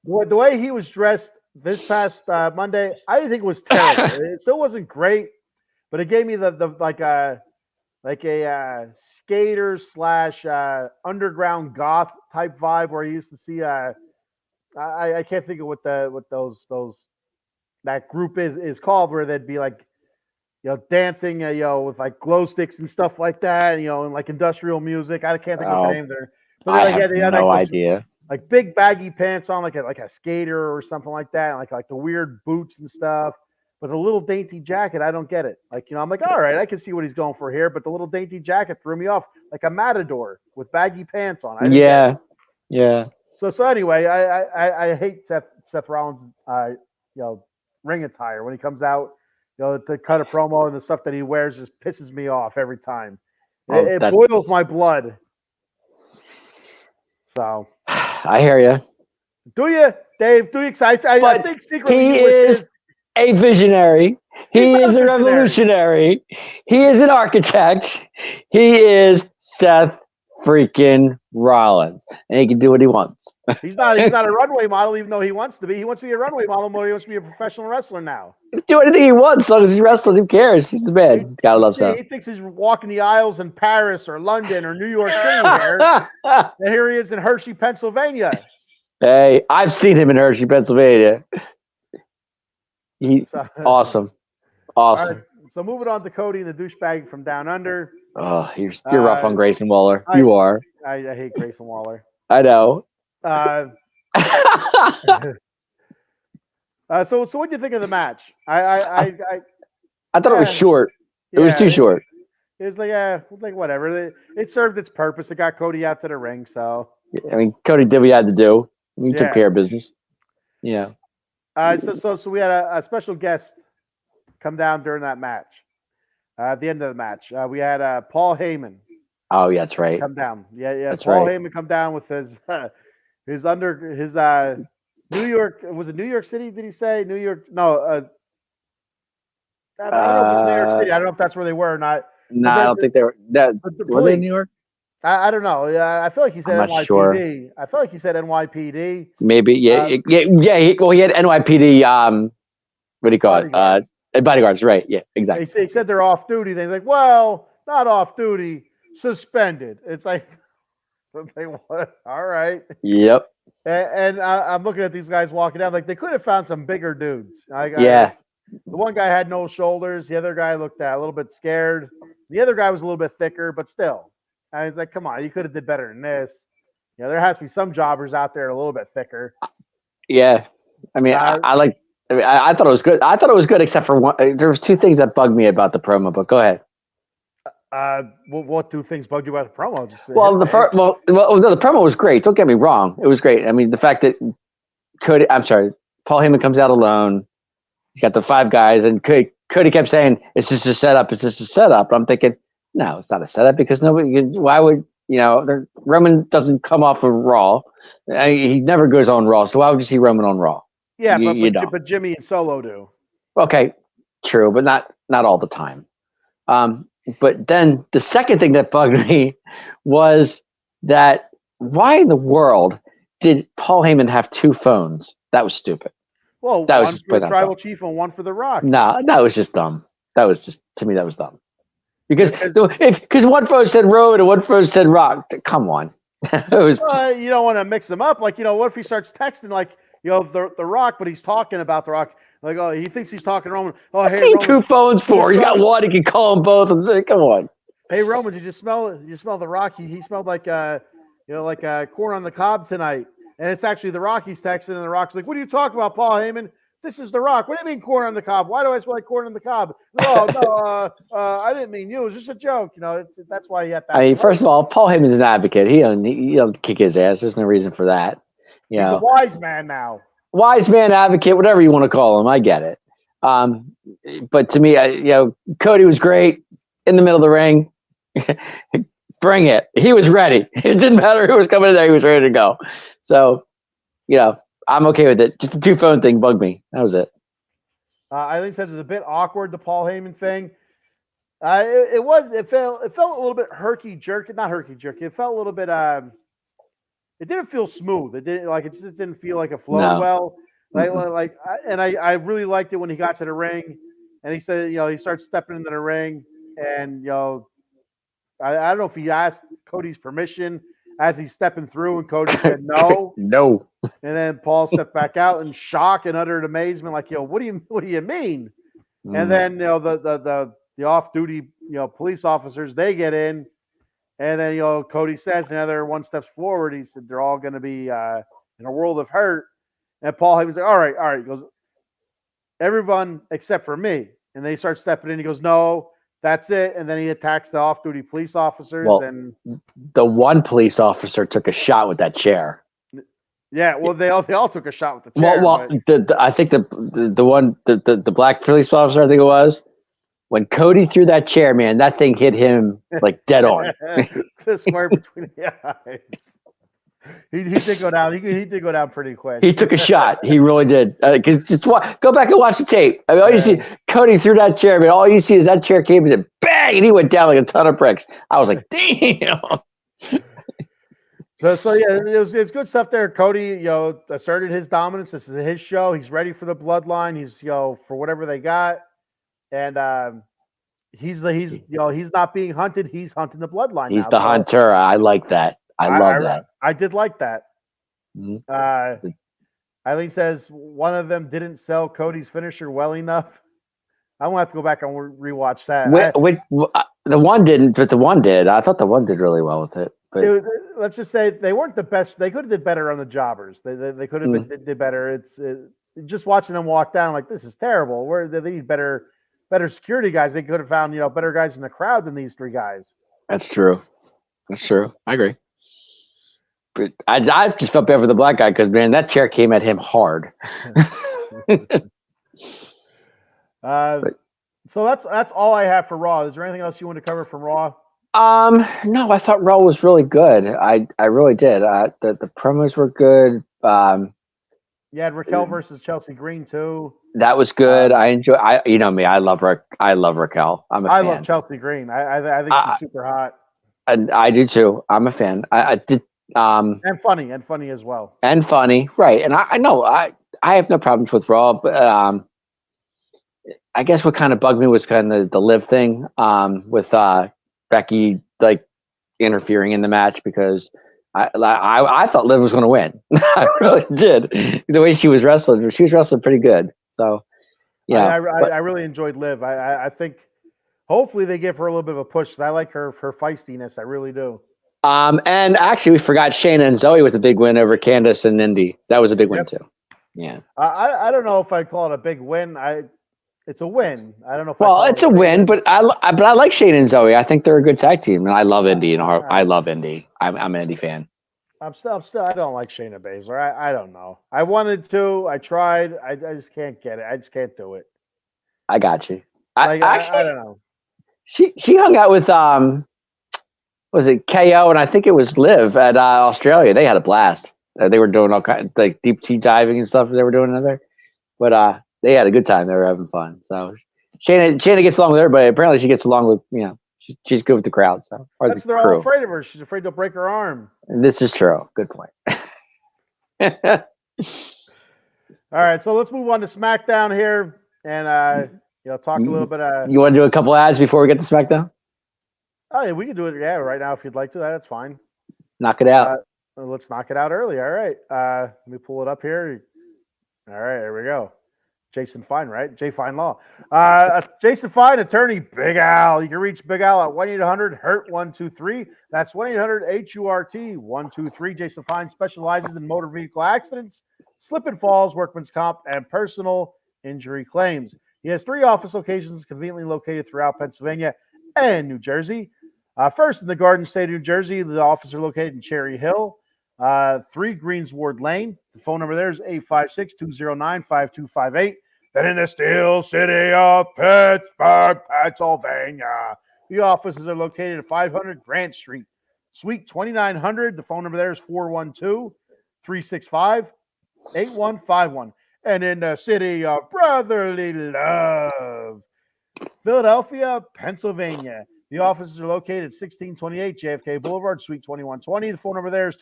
The way he was dressed this past Monday, I didn't think it was terrible. It still wasn't great, but it gave me the like a skater / underground goth type vibe where you used to see I can't think of what those that group is called, where they'd be like dancing with like glow sticks and stuff like that, and like industrial music. I can't think of what the name there. But I have no idea. Like big baggy pants on, like a skater or something like that, and like the weird boots and stuff. But the little dainty jacket, I don't get it. I'm like, all right, I can see what he's going for here, but the little dainty jacket threw me off, like a matador with baggy pants on. Yeah. So anyway, I hate Seth Rollins, ring attire when he comes out, to cut a promo, and the stuff that he wears just pisses me off every time. It boils my blood. So. I hear you. Do you, Dave? Do you? I think secretly he is a visionary. He is a revolutionary. He is an architect. He is Seth freaking Rollins, and he can do what he wants. He's not a runway model, even though he wants to be. He wants to be a runway model more. He wants to be a professional wrestler now. He can do anything he wants as long as he's wrestling. Who cares? He's the man. Gotta love Seth. He thinks he's walking the aisles in Paris or London or New York City here. And here he is in Hershey, Pennsylvania. Hey, I've seen him in Hershey, Pennsylvania. He's awesome. Awesome. Right, so moving on to Cody and the douchebag from Down Under. Oh, you're rough on Grayson Waller. You are. I hate Grayson Waller. I know. So what do you think of the match? I I thought it was short. It was Yeah, too short. it was like whatever. It served its purpose. It got Cody out to the ring, so I mean, Cody did what he had to do. He took yeah. care of business. Yeah. So we had a special guest come down during that match. At the end of the match, we had Paul Heyman Oh, yeah, that's right. come down. Yeah. That's Paul right. Heyman come down with his his New York. Was it New York City? Did he say New York? No. I don't know if it was New York City. I don't know if that's where they were or not. No, But I don't think they were. the Were they in police. New York? I don't know. Yeah, I feel like he said I'm not NYPD. sure. I feel like he said NYPD. Maybe. Yeah. He had NYPD. What do you call Bodyguards. it? Bodyguards. Right. Yeah. Exactly. He said they're off duty. They're like, well, not off duty, suspended. It's like, what? All right. Yep. And I'm looking at these guys walking out. Like they could have found some bigger dudes. Yeah. The one guy had no shoulders. The other guy looked a little bit scared. The other guy was a little bit thicker, but still. I was like, come on, you could have did better than this. There has to be some jobbers out there a little bit thicker. Yeah. I mean, I thought it was good. I thought it was good, except for one. There was two things that bugged me about the promo. But go ahead. What two things bugged you about the promo? No, the promo was great. Don't get me wrong. It was great. I mean, the fact that Paul Heyman comes out alone. He's got the five guys, and Cody kept saying, "It's just a setup. It's just a setup." I'm thinking, no, it's not a setup because nobody. Why would Roman doesn't come off of Raw? He never goes on Raw, so why would you see Roman on Raw? Yeah, but Jimmy and Solo do. Okay, true, but not all the time. But then the second thing that bugged me was that why in the world did Paul Heyman have two phones? That was stupid. Well, that one for the Tribal Chief and one for The Rock. No, that was just dumb. To me, that was dumb. Because one phone said Roman and one phone said Rock. Come on. You don't want to mix them up. Like, what if he starts texting the Rock, but he's talking about The Rock. Like, oh, he thinks he's talking Roman. Oh, hey, Roman, two phones for. He's got one. He can call them both and say, "Come on." Hey, Roman, did you smell it? You smell The Rock? He smelled like corn on the cob tonight. And it's actually The Rock he's texting, and The Rock's like, "What are you talking about, Paul Heyman? This is The Rock. What do you mean corn on the cob? Why do I smell like corn on the cob? No, I didn't mean you. It was just a joke. That's why he had that." I mean, first of all, Paul Heyman's an advocate. He'll kick his ass. There's no reason for that. He's a wise man now. Wise man, advocate, whatever you want to call him. I get it. But to me, Cody was great in the middle of the ring. Bring it. He was ready. It didn't matter who was coming in there. He was ready to go. So, I'm okay with it. Just the two phone thing bugged me. That was it. Eileen says it was a bit awkward, the Paul Heyman thing. It felt a little bit herky jerky. Not herky jerky. It felt a little bit it didn't feel smooth. It just didn't feel like it flowed well. I really liked it when he got to the ring and he said, he starts stepping into the ring and I don't know if he asked Cody's permission as he's stepping through, and Cody said no. No. And then Paul stepped back out in shock and utter amazement, like, what do you mean? And then the off-duty police officers, they get in, and then Cody says another one steps forward. He said they're all going to be in a world of hurt. And Paul Heyman's like, all right. He goes, everyone except for me. And they start stepping in. He goes, no. That's it. And then he attacks the off-duty police officers. Well, and the one police officer took a shot with that chair. Yeah, well, they all took a shot with the chair. Well, I think the black police officer, I think it was, when Cody threw that chair, man, that thing hit him like dead on. The square between the eyes. He did go down. He did go down pretty quick. He took a shot. He really did. Because go back and watch the tape. I mean, all you see, Cody threw that chair, man. All you see is that chair came and bang, and he went down like a ton of bricks. I was like, damn. So it's good stuff there. Cody, asserted his dominance. This is his show. He's ready for the bloodline. He's for whatever they got, and he's not being hunted. He's hunting the bloodline. He's the hunter. I like that. I love that. I did like that. Mm-hmm. Eileen says one of them didn't sell Cody's finisher well enough. I'm gonna have to go back and rewatch that. The one didn't, but the one did. I thought the one did really well with it. But let's just say they weren't the best. They could have did better on the jobbers. They could have did better. It's just watching them walk down like this is terrible. They need better better security guys. They could have found, better guys in the crowd than these three guys. That's true. That's true. I agree. But I just felt bad for the black guy because, man, that chair came at him hard. But, So that's all I have for Raw. Is there anything else you want to cover from Raw? no, I thought Raw was really good. I really did. The promos were good. You had Raquel versus Chelsea Green too. That was good. I enjoy. You know me. I love Raquel. I'm a fan. I love Chelsea Green. I think she's super hot. And I do too. I'm a fan. I did. And funny as well. And funny, right? And I know I have no problems with Raw, but I guess what kind of bugged me was kind of the Liv thing with Becky like interfering in the match because I thought Liv was going to win. I really did. The way she was wrestling pretty good. So yeah, I really enjoyed Liv. I think hopefully they give her a little bit of a push because I like her feistiness. I really do. And actually, we forgot Shayna and Zoe with a big win over Candice and Indy. That was a big win too. Yeah. I don't know if I'd call it a big win. It's a win. I don't know if it's a win, but I like Shayna and Zoe. I think they're a good tag team, and I love Indy. And I love Indy. I'm an Indy fan. I'm still. I don't like Shayna Baszler. I don't know. I wanted to. I tried. I just can't get it. I just can't do it. I got you. I don't know. She hung out with was it KO and I think it was Liv at Australia. They had a blast. They were doing all kinds like deep sea diving and stuff. They were doing in there, but they had a good time. They were having fun. So Shayna gets along with everybody. Apparently, she gets along with she's good with the crowd. So they're all afraid of her. She's afraid to break her arm. And this is true. Good point. All right, so let's move on to SmackDown here, and talk a little bit. You want to do a couple ads before we get to SmackDown? Oh yeah, we can do it. Yeah, right now if you'd like to. That's fine. Knock it out. Let's knock it out early. All right. Let me pull it up here. All right, here we go. Jason Fine, right? Jay Fine Law. Jason Fine, attorney, Big Al. You can reach Big Al at 1-800-HURT-123. That's 1-800-HURT-123. Jason Fine specializes in motor vehicle accidents, slip and falls, workman's comp, and personal injury claims. He has 3 office locations conveniently located throughout Pennsylvania and New Jersey. First in the Garden State of New Jersey, the offices are located in Cherry Hill, 3 Greensward Lane. The phone number there is 856-209-5258. Then in the Steel City of Pittsburgh, Pennsylvania, the offices are located at 500 Grant Street, Suite 2900. The phone number there is 412-365-8151. And in the city of brotherly love, Philadelphia, Pennsylvania, the offices are located at 1628 JFK Boulevard, Suite 2120. The phone number there is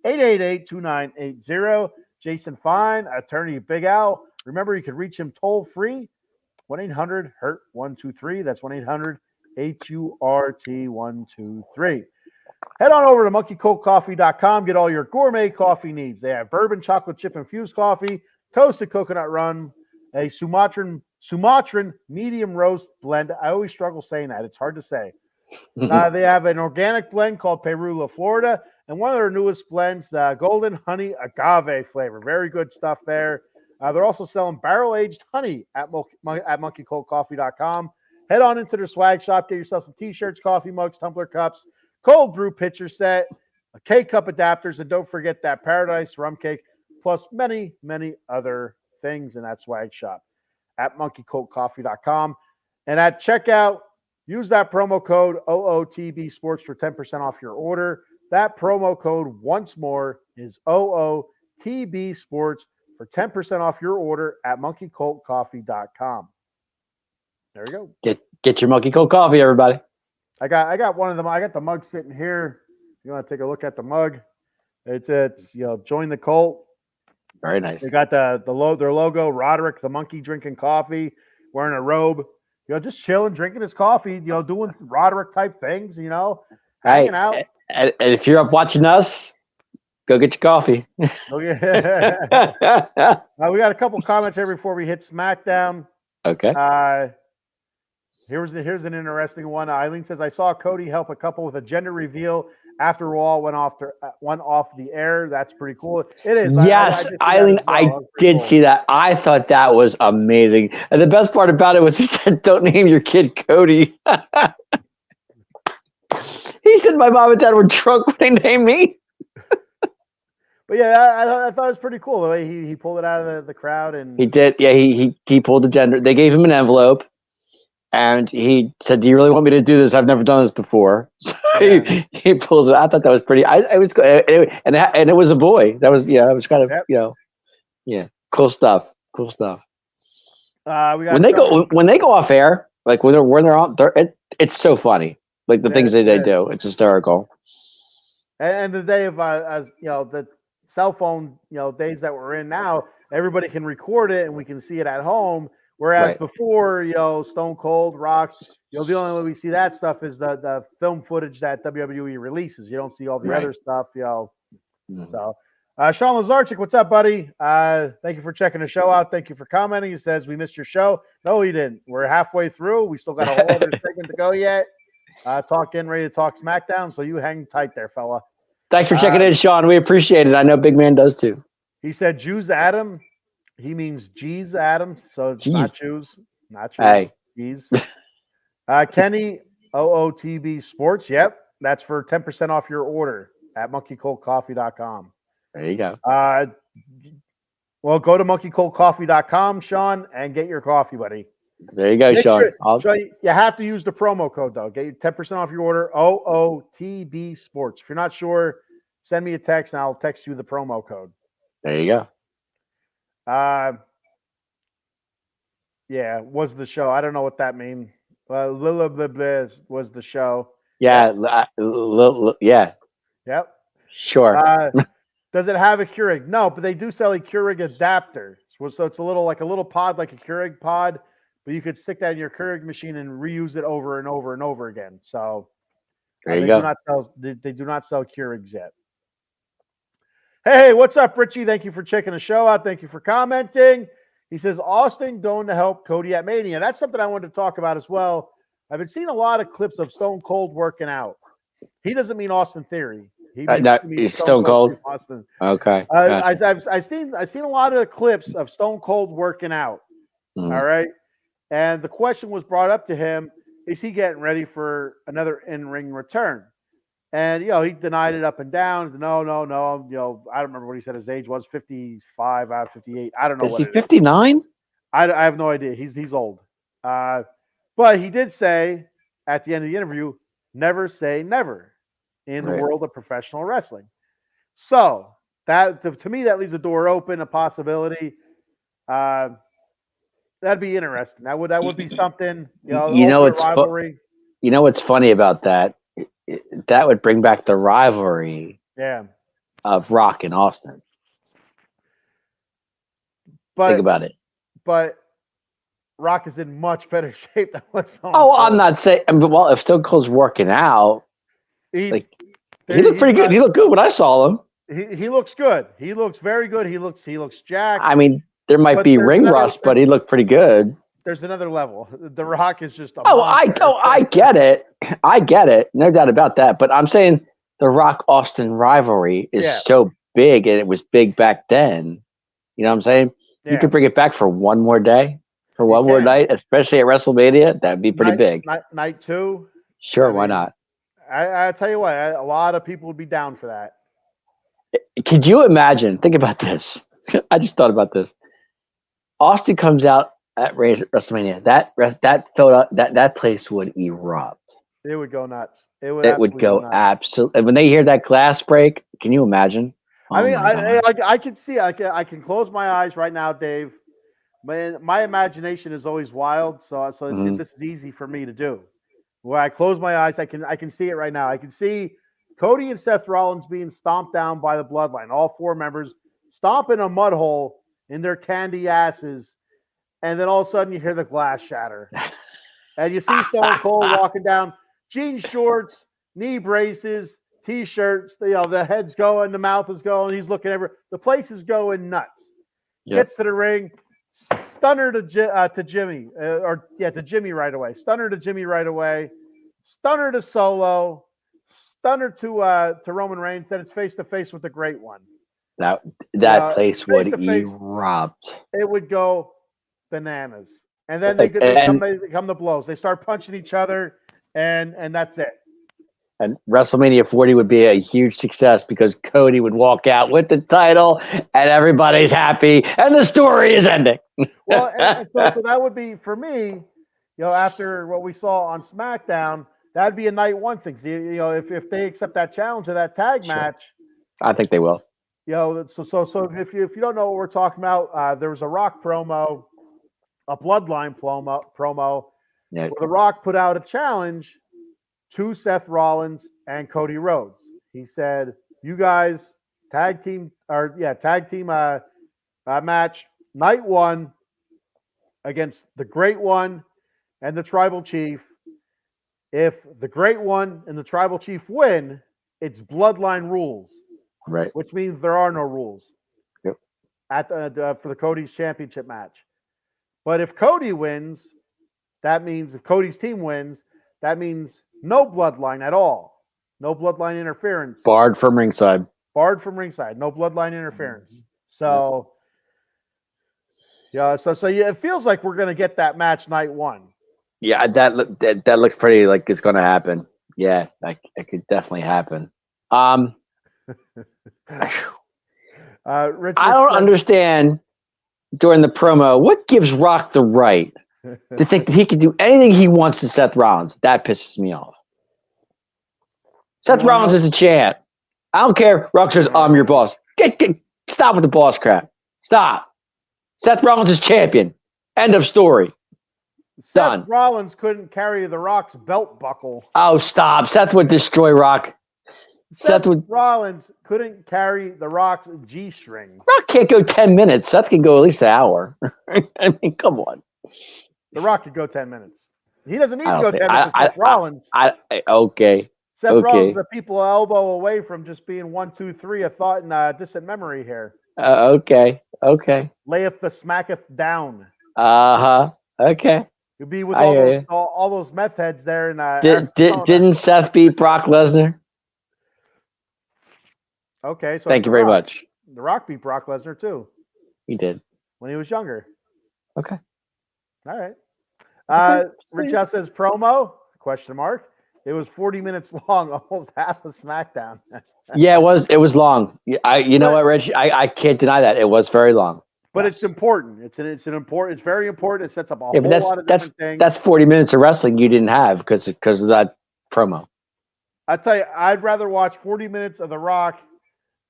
267-888-2980. Jason Fine, attorney Big Al. Remember, you can reach him toll free, 1-800-HURT-123. That's 1-800-HURT-123. Head on over to monkeycoldcoffee.com. Get all your gourmet coffee needs. They have bourbon, chocolate chip infused coffee, toasted coconut rum, a Sumatran medium roast blend. I always struggle saying that. It's hard to say. They have an organic blend called Perula, Florida, and one of their newest blends, the Golden Honey Agave flavor. Very good stuff there. They're also selling barrel-aged honey at monkeycoldcoffee.com. Head on into their swag shop. Get yourself some T-shirts, coffee mugs, tumbler cups, cold brew pitcher set, a K-cup adapters, and don't forget that Paradise rum cake, plus many, many other things in that swag shop at monkeycoldcoffee.com. And at checkout, use that promo code OOTB Sports for 10% off your order. That promo code once more is OOTB Sports for 10% off your order at monkeycoldcoffee.com. There we go. Get your Monkey Cold coffee, everybody. I got one of them. I got the mug sitting here. You want to take a look at the mug? It's join the cult. Very nice. They got their logo, Roderick the monkey drinking coffee, wearing a robe. Just chilling, drinking his coffee. Doing Roderick type things. Hanging out. And if you're up watching us, go get your coffee. Oh, yeah. We got a couple comments here before we hit SmackDown. Okay. Here's an interesting one. Eileen says, I saw Cody help a couple with a gender reveal after Raw went off the air. That's pretty cool. It is. Yes, I did see that Eileen, as well. I That was pretty did cool. see that. I thought that was amazing. And the best part about it was he said, "Don't name your kid Cody." He said, "My mom and dad were drunk when they named me." But yeah, I thought it was pretty cool the way he pulled it out of the crowd, and He did. Yeah, he pulled the gender. They gave him an envelope, and he said, "Do you really want me to do this? I've never done this before." So yeah. he pulls it. I thought that was pretty. I was and it was a boy. That was it was kind of Yep. cool stuff. Cool stuff. We got When they go off air, like when they're on, it's so funny. Like the things that they do, it's hysterical. And the day of as the cell phone days that we're in now, everybody can record it and we can see it at home. Whereas before, Stone Cold, Rock, the only way we see that stuff is the film footage that WWE releases. You don't see all the other stuff, Mm-hmm. So, Sean Lazarchik, what's up, buddy? Thank you for checking the show out. Thank you for commenting. He says we missed your show. No, he didn't. We're halfway through. We still got a whole other segment to go yet. Getting ready to talk SmackDown. So you hang tight there, fella. Thanks for checking in, Sean. We appreciate it. I know Big Man does too. He said Jews Adam. He means G's Adam. So it's not Jews. Not Jews. Hey. G's. Kenny, OOTB Sports. Yep. That's for 10% off your order at monkeycoldcoffee.com. There you go. Well, go to monkeycoldcoffee.com, Sean, and get your coffee, buddy. There you go, Sean. Sure, you have to use the promo code, though. Get you 10% off your order, OOTB Sports. If you're not sure, send me a text, and I'll text you the promo code. There you go. Yeah, was the show. I don't know what that means. Was the show. Yeah. Yeah. Yep. Sure. Does it have a Keurig? No, but they do sell a Keurig adapter. So it's a little pod, like a Keurig pod, but you could stick that in your Keurig machine and reuse it over and over and over again. So there you go. They do not sell Keurigs yet. Hey, what's up, Richie? Thank you for checking the show out. Thank you for commenting. He says, Austin going to help Cody at Mania. That's something I wanted to talk about as well. I've been seeing a lot of clips of Stone Cold working out. He doesn't mean Austin Theory. He means Stone Cold. Austin. Okay. I've seen a lot of clips of Stone Cold working out. Mm-hmm. All right. And the question was brought up to him, is he getting ready for another in-ring return? And, he denied it up and down. No. I don't remember what he said his age was, 55 out of 58. I don't know. Is he 59? I have no idea. He's old. But he did say at the end of the interview, never say never in the world of professional wrestling. So that to me, that leaves a door open, a possibility. That'd be interesting. That would be something. Rivalry. What's funny about that? That would bring back the rivalry. Yeah. Of Rock and Austin. Think about it. But Rock is in much better shape than what's on. I'm not saying. If Stone Cold's working out, he looked pretty good. He looked good when I saw him. He looks good. He looks very good. He looks jacked. I mean, there might be ring rust, but he looked pretty good. There's another level. The Rock is just I get it. I get it. No doubt about that. But I'm saying the Rock Austin rivalry is so big, and it was big back then. You know what I'm saying? Yeah. You could bring it back for one more day, for one more night, especially at WrestleMania. That'd be pretty big. Night 2. Sure, why not? I tell you what, a lot of people would be down for that. Could you imagine? Think about this. I just thought about this. Austin comes out at WrestleMania. That place would erupt. It would go nuts. It would go absolutely. When they hear that glass break, can you imagine? I can see. I can close my eyes right now, Dave. My imagination is always wild, so this is easy for me to do. Where I close my eyes, I can see it right now. I can see Cody and Seth Rollins being stomped down by the Bloodline. All 4 members stomping a mud hole in their candy asses. And then all of a sudden you hear the glass shatter. And you see Stone Cold walking down, jean shorts, knee braces, T-shirts, the head's going, the mouth is going, he's looking everywhere. The place is going nuts. Yep. Gets to the ring, stunner to Jimmy, to Jimmy right away. Stunner to Jimmy right away. Stunner to Solo. stunner to Roman Reigns, then it's face to face with the Great One. That Yeah, place would face-to-face. erupt. It would go bananas, and then they come the blows. They start punching each other, and that's it. And WrestleMania 40 would be a huge success because Cody would walk out with the title and everybody's happy and the story is ending. Well, and so that would be for me, after what we saw on SmackDown, that'd be a night one thing. So, if they accept that challenge of that tag match, I think they will. So if you don't know what we're talking about, there was a Rock promo, a Bloodline promo, Yeah. where The Rock put out a challenge to Seth Rollins and Cody Rhodes. He said, "You guys tag team match night one against the Great One and the Tribal Chief. If the Great One and the Tribal Chief win, it's Bloodline rules." Right. Which means there are no rules. Yep. For the Cody's championship match. But if Cody wins, that means if Cody's team wins, that means no bloodline at all. No bloodline interference. Barred from ringside. No bloodline interference. So, it feels like we're going to get that match night one. Yeah, that looks pretty like it's going to happen. Yeah, it could definitely happen. Richard, I don't understand during the promo what gives Rock the right to think that he can do anything he wants to Seth Rollins. That pisses me off. Seth Rollins is a champ. I don't care. Rock says, "I'm your boss." Stop with the boss crap. Stop. Seth Rollins is champion. End of story. Seth Rollins couldn't carry the Rock's belt buckle. Oh, stop. Seth would destroy Rock. Seth Rollins couldn't carry the Rock's G-string. Rock can't go 10 minutes. Seth can go at least an hour. I mean, come on. The Rock could go 10 minutes. He doesn't need to go 10 minutes with Seth Rollins. Okay. Seth Rollins is a people elbow away from just being 1, 2, 3, a thought in distant memory here. Okay. Layeth the smacketh down. Okay. You'll be with all those meth heads there. Didn't Seth beat Brock Lesnar? Okay, so thank you very much. The Rock beat Brock Lesnar too. He did when he was younger. Okay. All right. Rich House says promo ? It was 40 minutes long, almost half of SmackDown. Yeah, it was long. You know what, Rich? I can't deny that it was very long. But it's important. It's very important. It sets up a whole lot of different things. That's 40 minutes of wrestling you didn't have because of that promo. I tell you, I'd rather watch 40 minutes of The Rock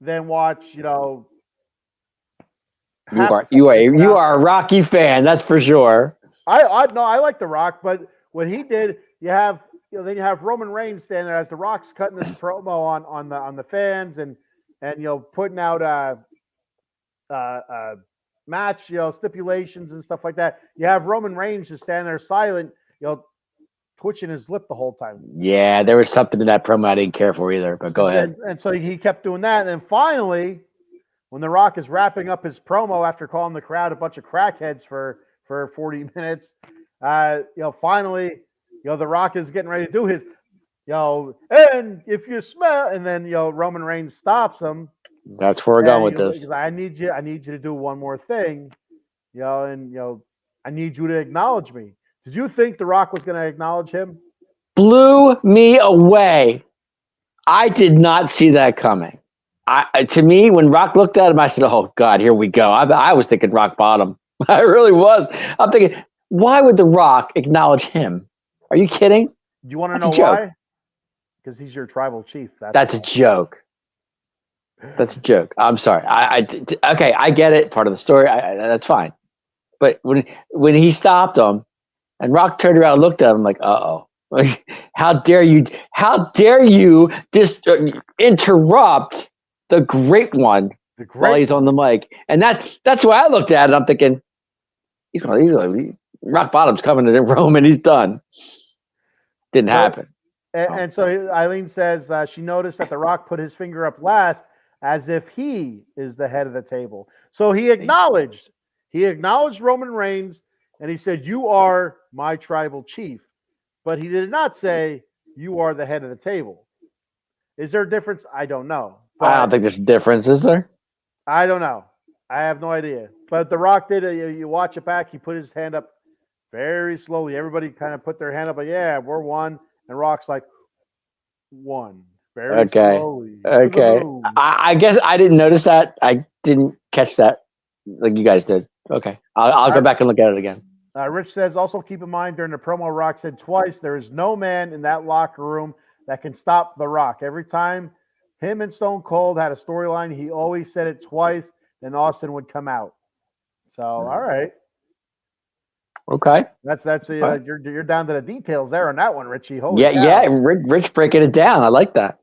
than watch, You are a Rocky fan, that's for sure. I like The Rock, but what he did, then you have Roman Reigns standing there as The Rock's cutting this promo on the fans and putting out match stipulations and stuff like that. You have Roman Reigns just standing there silent, twitching his lip the whole time. Yeah, there was something in that promo I didn't care for either, but go ahead. And so he kept doing that. And then finally, when The Rock is wrapping up his promo after calling the crowd a bunch of crackheads for 40 minutes, finally, The Rock is getting ready to do his, and if you smell, and then, Roman Reigns stops him. That's where we're going with this. I need you to do one more thing, I need you to acknowledge me. Did you think The Rock was going to acknowledge him? Blew me away. I did not see that coming. To me, when Rock looked at him, I said, "Oh God, here we go." I was thinking rock bottom. I really was. I'm thinking, why would The Rock acknowledge him? Are you kidding? Do you want to know why? Because he's your tribal chief. That's a joke. That's a joke. I'm sorry. Okay, I get it. Part of the story. That's fine. But when he stopped him, and Rock turned around and looked at him like, "Uh-oh. Like, how dare you just interrupt the Great One while he's on the mic?" And that's why I looked at it. I'm thinking, he's like, rock bottom's coming to Roman. He's done. Didn't happen. And so Eileen says she noticed that The Rock put his finger up last as if he is the head of the table. So he acknowledged Roman Reigns. And he said, "You are my tribal chief." But he did not say, "You are the head of the table." Is there a difference? I don't know. I don't But think there's a difference, is there? I don't know. I have no idea. But The Rock did it. You watch it back. He put his hand up very slowly. Everybody kind of put their hand up, like, yeah, we're one. And Rock's like, one. Very Okay. slowly. To the Okay. moon. I guess I didn't notice that. I didn't catch that like you guys did. Okay. I'll go back and look at it again. Rich says, also keep in mind during the promo, Rock said twice, there is no man in that locker room that can stop The Rock. Every time him and Stone Cold had a storyline, he always said it twice, then Austin would come out. So, all right. Okay. That's you're down to the details there on that one, Richie. Holy Yeah, cow. yeah. Rich breaking it down. I like that.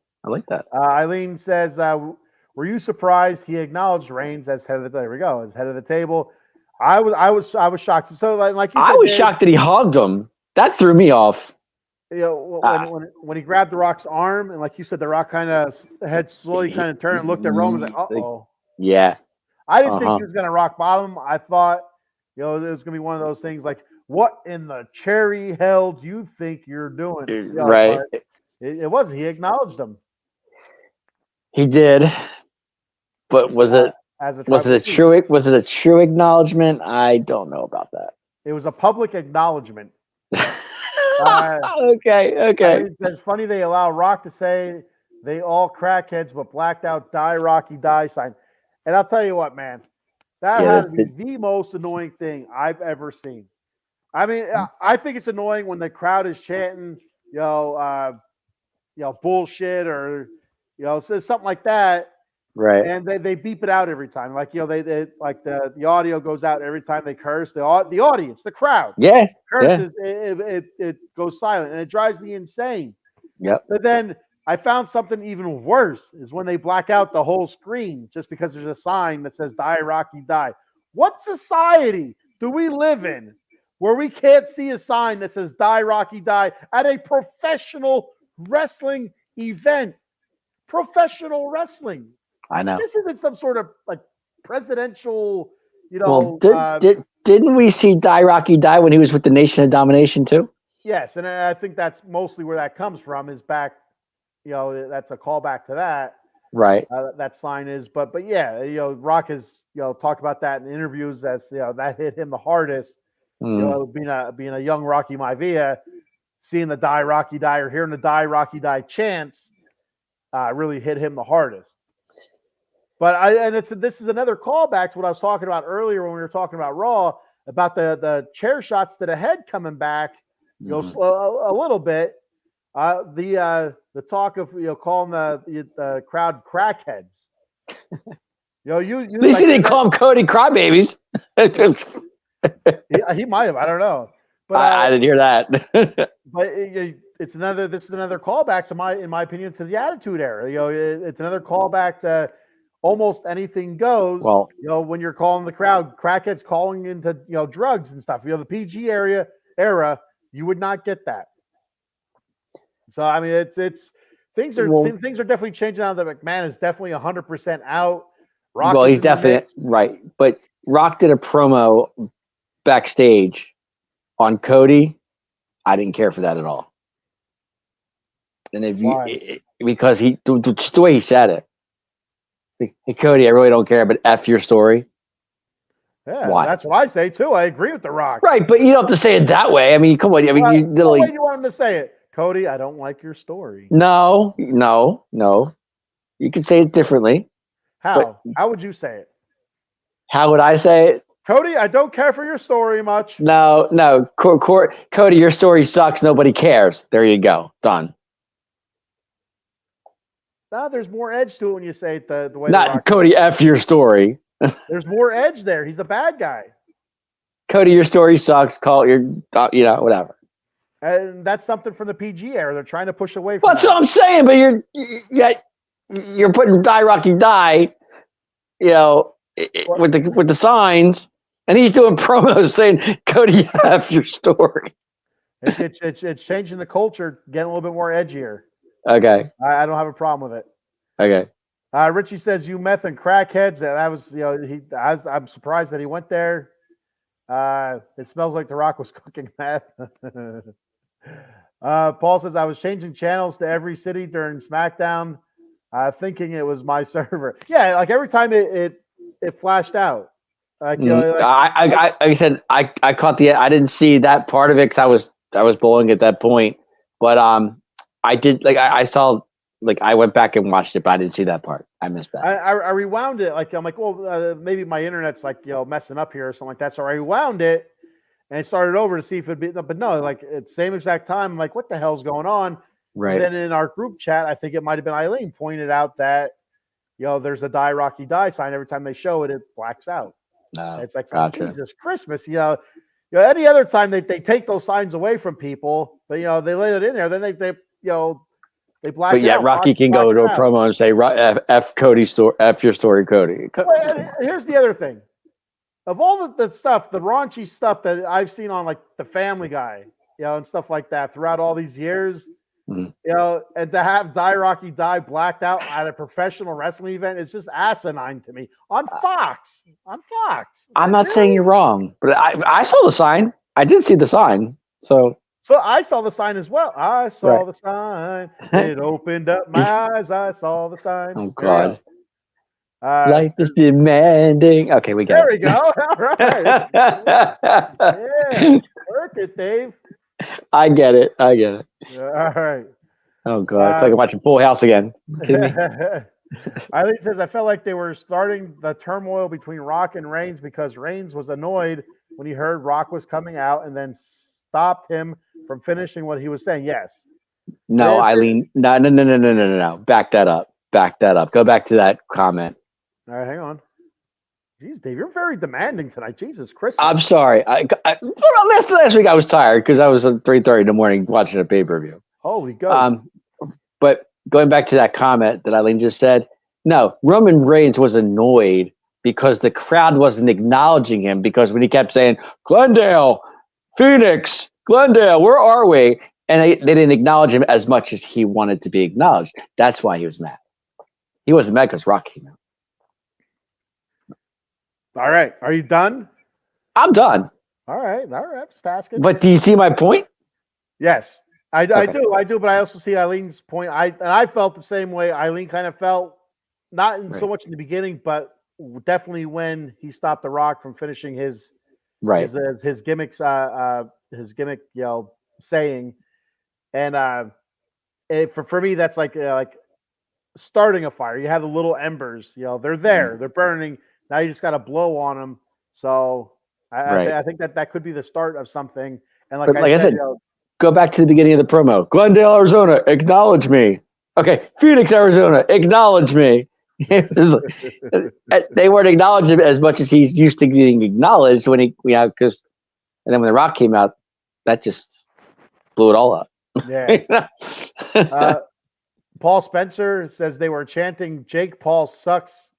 Eileen says, were you surprised he acknowledged Reigns as head of the there we go, as head of the table? I was shocked. So like you said, I was shocked that he hugged him. That threw me off. You know, when he grabbed The Rock's arm, and like you said, The Rock kind of head slowly kind of turned and looked at Roman, like, uh-oh. Yeah. I didn't think he was going to rock bottom. I thought, it was going to be one of those things like, what in the cherry hell do you think you're doing? Right. It wasn't. He acknowledged him. He did. But was it a true acknowledgement? I don't know about that. It was a public acknowledgement. Okay. It's funny they allow Rock to say they all crackheads, but blacked out die Rocky die sign. And I'll tell you what, man, that had to be the most annoying thing I've ever seen. I mean, I think it's annoying when the crowd is chanting, bullshit or something like that. Right. And they beep it out every time. Like, they like the audio goes out every time they curse. The audience, the crowd. Yeah. Curses, it goes silent. And it drives me insane. Yep. But then I found something even worse is when they black out the whole screen just because there's a sign that says die Rocky die. What society do we live in where we can't see a sign that says die Rocky die at a professional wrestling event? Professional wrestling. I know. This isn't some sort of like presidential, didn't we see Die Rocky die when he was with the Nation of Domination too? Yes, and I think that's mostly where that comes from. Is back, that's a callback to that. Right. That sign is, but yeah, Rock has talked about that in interviews as that hit him the hardest. Being a young Rocky Maivia, seeing the die Rocky die or hearing the die Rocky die chants, really hit him the hardest. But this is another callback to what I was talking about earlier when we were talking about Raw about the chair shots to the head coming back, a little bit. The talk of calling the crowd crackheads. You at least he didn't call him Cody crybabies. He might have. I don't know. But I didn't hear that. But this is another callback in my opinion, to the Attitude Era. It's another callback to almost anything goes. Well, when you're calling the crowd crackheads, calling into drugs and stuff. The PG era, you would not get that. So I mean, it's things are definitely changing now that McMahon is definitely 100% out. Rock he's definitely right, but Rock did a promo backstage on Cody. I didn't care for that at all. And because just the way he said it. Like, hey Cody, I really don't care, but F your story. Yeah, why? That's what I say too. I agree with The Rock. Right, but you don't have to say it that way. I mean, come on. I mean, you literally. What way do you want him to say it? Cody, I don't like your story. No. You can say it differently. How? How would you say it? How would I say it? Cody, I don't care for your story much. No. Cody, your story sucks. Nobody cares. There you go. Done. No, there's more edge to it when you say it the way. Not Cody, F your story. There's more edge there. He's a bad guy. Cody, your story sucks. Call your, whatever. And that's something from the PG era. They're trying to push away from. That's what I'm saying. But you're putting Die Rocky Die, with the signs, and he's doing promos saying Cody, F your story. It's changing the culture, getting a little bit more edgier. Okay. I don't have a problem with it. Okay. Richie says you meth and crackheads. That was I'm surprised that he went there. It smells like The Rock was cooking meth. Paul says I was changing channels to every city during SmackDown. thinking it was my server. Yeah, like every time it flashed out. Like, you know, like I said, I caught I didn't see that part of it because I was bowling at that point, but I did I saw I went back and watched it, but I didn't see that part. I missed that. I rewound it. Like I'm like, well, maybe my internet's messing up here or something like that. So I rewound it and I started over to see if it'd be, but no, like it's same exact time. I'm like, what the hell's going on? Right. And then in our group chat, I think it might have been Eileen pointed out that there's a die Rocky die sign every time they show it, it blacks out. It's like, gotcha. Jesus Christmas, any other time they take those signs away from people, but they let it in there, then they black but it out. Rocky can go to a promo and say F Cody's story, F your story, Cody. Well, here's the other thing. Of all the stuff, the raunchy stuff that I've seen on like the Family Guy, and stuff like that throughout all these years, and to have Die Rocky die blacked out at a professional wrestling event is just asinine to me. On Fox. I'm not saying you're wrong, but I saw the sign. I did see the sign. So I saw the sign as well. I saw the sign. It opened up my eyes. I saw the sign. Oh God. Life is demanding. Okay, we get it. There we go. All right. Yeah. Work it, Dave. I get it. All right. Oh God, it's like I'm watching Full House again. Kidding me? Eileen says, I felt like they were starting the turmoil between Rock and Reigns because Reigns was annoyed when he heard Rock was coming out and then stopped him from finishing what he was saying. Yes. No, Eileen. No. Back that up. Go back to that comment. All right, hang on. Jeez, Dave, you're very demanding tonight. Jesus Christ. I'm sorry. Last week I was tired because I was at 3:30 in the morning watching a pay-per-view. Holy ghost. But going back to that comment that Eileen just said, no, Roman Reigns was annoyed because the crowd wasn't acknowledging him because when he kept saying, Glendale, Phoenix, Glendale, where are we? And they didn't acknowledge him as much as he wanted to be acknowledged. That's why he was mad. He wasn't mad because Rock came out. All right. Are you done? I'm done. All right. Just asking. But do you see my point? Yes, I do. But I also see Eileen's point. I felt the same way Eileen kind of felt, not in so much in the beginning, but definitely when he stopped The Rock from finishing his gimmicks, his gimmick, saying, and for me that's like starting a fire. You have the little embers, they're there, they're burning. Now you just got to blow on them. So I think that could be the start of something. And like I said, go back to the beginning of the promo. Glendale, Arizona, acknowledge me. Okay, Phoenix, Arizona, acknowledge me. They weren't acknowledged as much as he's used to getting acknowledged when and then when The Rock came out, that just blew it all up. Yeah. Paul Spencer says they were chanting Jake Paul sucks.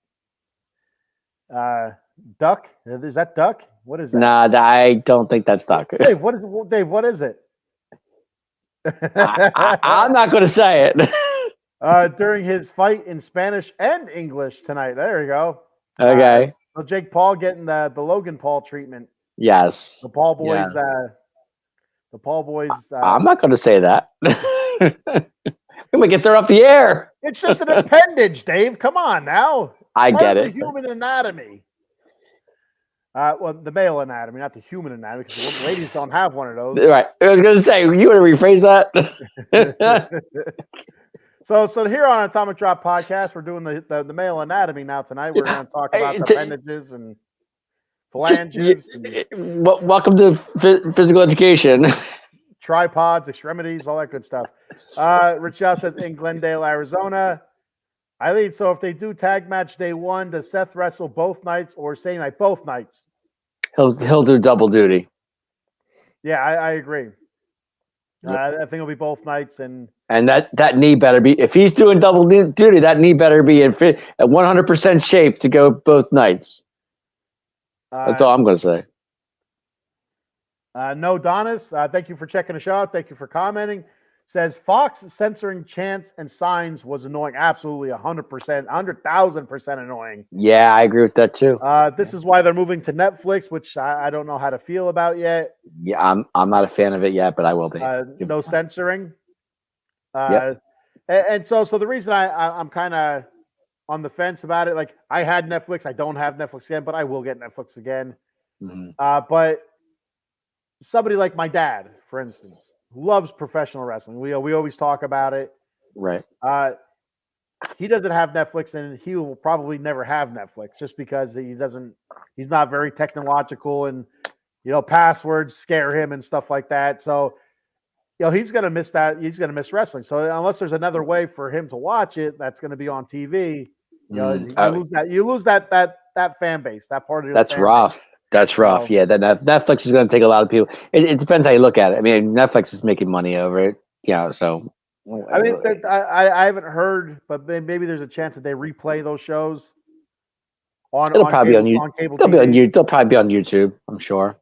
Duck? Is that Duck? What is that? Nah, I don't think that's Duck. Dave, what is it? I'm not going to say it. During his fight in Spanish and English tonight. There you go. Okay. So Jake Paul getting the Logan Paul treatment. Yes. The Paul boys. Yes. The Paul boys. I'm not going to say that. We might get thrown off the air. It's just an appendage, Dave. Come on now. I get it. The human anatomy. Well, the male anatomy, not the human anatomy, because ladies don't have one of those. Right. I was going to say, you want to rephrase that? So here on Atomic Drop Podcast, we're doing the male anatomy now tonight. We're going to talk about the appendages and phalanges. Welcome to physical education. Tripods, extremities, all that good stuff. Rich Yao says in Glendale, Arizona. Eileen, so if they do tag match day one, does Seth wrestle both nights or same night? Both nights. He'll do double duty. Yeah, I agree. I think it'll be both nights, and that knee better be, if he's doing double duty, that knee better be at 100% shape to go both nights. That's all I'm going to say. No, Donis, thank you for checking the show out. Thank you for commenting. Says Fox censoring chants and signs was annoying. Absolutely 100%, 100,000% annoying. Yeah, I agree with that too. This is why they're moving to Netflix, which I don't know how to feel about yet. Yeah, I'm not a fan of it yet, but I will be. No censoring. Yep. And so the reason I'm kind of on the fence about it, like I had Netflix, I don't have Netflix again, but I will get Netflix again. Mhm. But somebody like my dad, for instance, who loves professional wrestling, we always talk about it. Right. He doesn't have Netflix, and he will probably never have Netflix just because he's not very technological, and passwords scare him and stuff like that. So he's going to miss that. He's going to miss wrestling. So unless there's another way for him to watch it, that's going to be on TV. You lose that fan base, that part of the That's fan rough. base. That's rough. So, Yeah, that Netflix is going to take a lot of people. It depends how you look at it. I mean, Netflix is making money over it. So I mean, I haven't heard, but maybe there's a chance that they replay those shows it'll probably be on you. on cable They'll be on TV. you. They'll probably be on YouTube. I'm sure.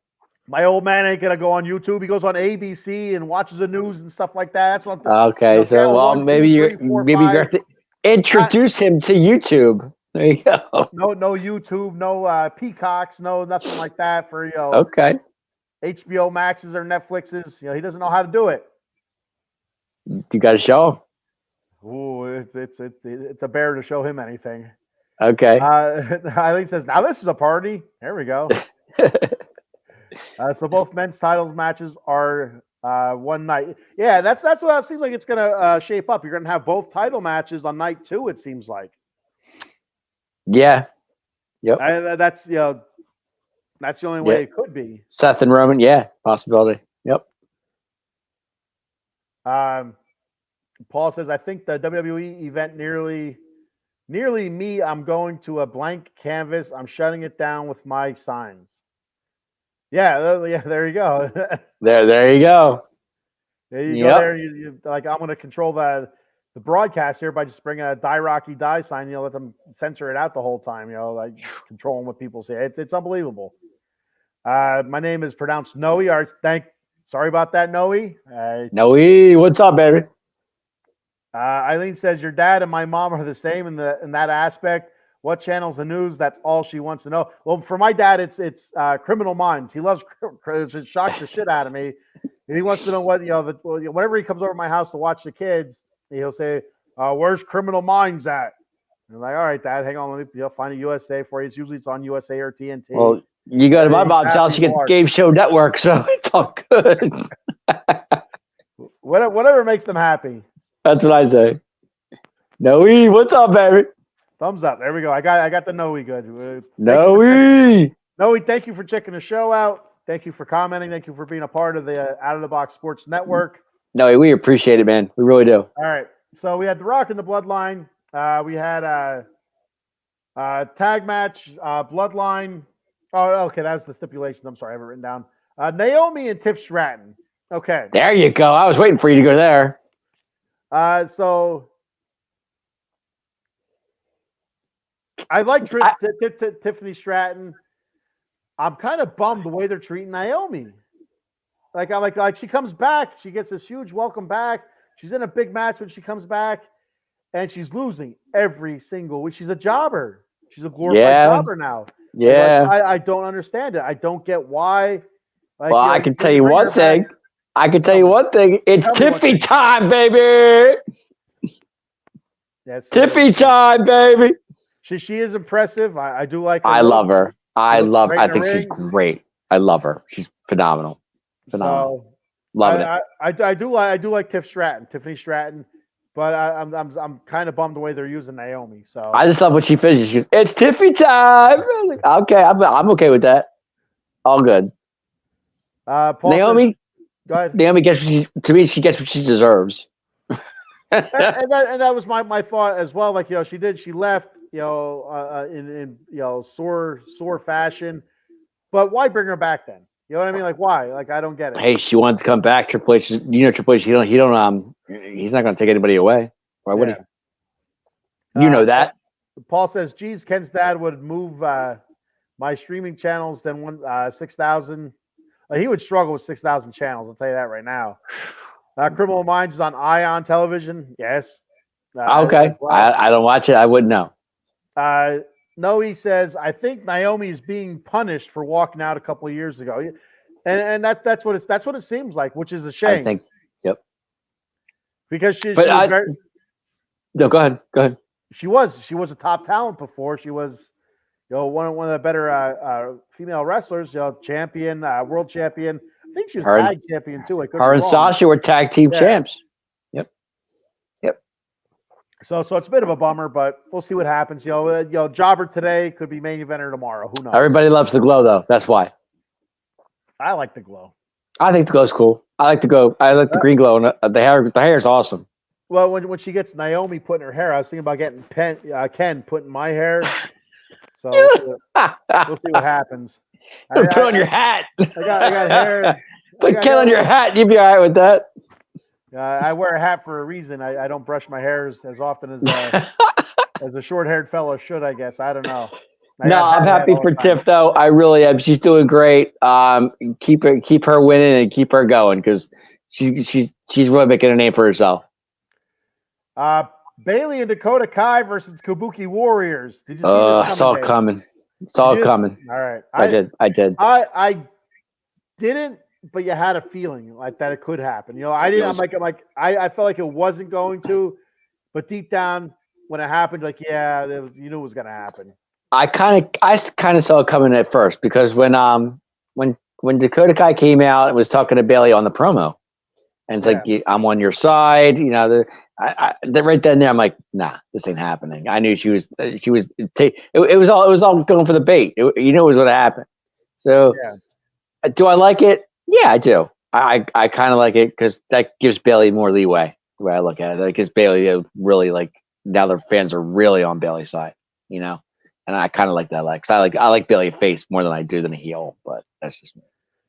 My old man ain't gonna go on YouTube. He goes on ABC and watches the news and stuff like that. That's what. Okay, so channel 1, 2, maybe 3, 4, maybe you 5. have to introduce him to YouTube. There you go. No YouTube, no Peacocks, no nothing like that for Okay. HBO Maxes or Netflixes. He doesn't know how to do it. You got to show him. Ooh, it's a bear to show him anything. Okay. Eileen says, "Now this is a party." There we go. So both men's titles matches are one night. Yeah, that's what it seems like it's gonna shape up. You're gonna have both title matches on night 2. It seems like. Yeah. Yep. That's that's the only way it could be. Seth and Roman, yeah, possibility. Yep. Paul says, "I think the WWE event nearly me. I'm going to a blank canvas. I'm shutting it down with my signs." Yeah, there you go. There you go. There you go. There, you like I'm going to control the broadcast here by just bringing a Die Rocky Die sign. Let them censor it out the whole time. Like controlling what people say. It's unbelievable. My name is pronounced Noe. Sorry about that, Noe. Noe, what's up, baby? Eileen says your dad and my mom are the same in that aspect. What channel's the news? That's all she wants to know. Well, for my dad, it's Criminal Minds. He loves it. Shocks the shit out of me. And he wants to know what whenever he comes over to my house to watch the kids, he'll say, "Where's Criminal Minds at?" And I'm like, "All right, Dad, hang on. Let me find a USA for you." It's usually on USA or TNT. Well, you go to my mom's house, you get the Game Show Network, so it's all good. Whatever makes them happy. That's what I say. Noe, what's up, baby? Thumbs up. There we go. I got the Noe good. Noe, thank you for checking the show out. Thank you for commenting. Thank you for being a part of the Out of the Box Sports Network. Noe, we appreciate it, man. We really do. All right. So we had The Rock and the Bloodline. We had a tag match, Bloodline. Oh, okay. That was the stipulation. I'm sorry. I have it written down. Naomi and Tiff Stratton. Okay. There you go. I was waiting for you to go there. So I like Tiffany Stratton. I'm kind of bummed the way they're treating Naomi. Like she comes back, she gets this huge welcome back. She's in a big match when she comes back, and she's losing every single week. She's a jobber. She's a glorified jobber now. Yeah. I don't understand it. I don't get why. Well, I can tell you one thing. It's Tiffy time, baby. Yes, Tiffy time, baby. She is impressive. I do like her. I love her. I think she's great. I love her. She's phenomenal. So, loving it. I do like Tiffany Stratton, but I'm kind of bummed the way they're using Naomi. So I just love when she finishes. She goes, "It's Tiffy time." Okay, I'm okay with that. All good. Paul Naomi, says, go ahead. Naomi gets she gets what she deserves. and that was my thought as well. Like she left in sore fashion, but why bring her back then? You know what I mean? Like why? Like I don't get it. Hey, she wants to come back. Triple H, Triple H. He's not going to take anybody away. Why would he? You know that. Paul says, "Geez, Ken's dad would move my streaming channels than 6,000. He would struggle with 6,000 channels. I'll tell you that right now." Criminal Minds is on Ion Television. Yes. Okay. I don't watch it. I wouldn't know. No, he says, "I think Naomi is being punished for walking out a couple of years ago," and that's what it seems like, which is a shame. I think, yep. Because No, go ahead. Go ahead. She was a top talent before. She was, one of the better female wrestlers. Champion, world champion. I think she was Her, tag champion too. I could be her and wrong. Sasha were tag team champs. Yep. So it's a bit of a bummer, but we'll see what happens. Jobber today could be main eventer tomorrow. Who knows? Everybody loves the glow, though. That's why. I like the glow. I think the glow's cool. I like the glow. I like the green glow, and the hair. The hair is awesome. Well, when she gets Naomi putting her hair, I was thinking about getting Ken putting my hair. So we'll see what happens. Put on your hat. I got hair. Put Ken on your hat. You'll be all right with that. I wear a hat for a reason. I don't brush my hair as often as a short-haired fellow should, I guess. I don't know. No, I'm happy for Tiff, though. I really am. She's doing great. Keep her winning and keep her going because she's really making a name for herself. Bailey and Dakota Kai versus Kabuki Warriors. Did you see this? I saw it coming. Saw it coming. All right. I did. I didn't, but you had a feeling like that it could happen. I didn't. I felt like it wasn't going to, but deep down when it happened, you knew it was going to happen. I kind of saw it coming at first because when Dakota Kai came out and was talking to Bailey on the promo, and it's like I'm on your side, right then there I'm like, nah, this ain't happening. I knew she was. It was all going for the bait. It was going to happen. So, do I like it? Yeah, I do. I kind of like it because that gives Bailey more leeway. The way I look at it, that gives Bailey really now their fans are really on Bailey's side, and I kind of like that. I like Bailey face more than I do than a heel, but that's just me.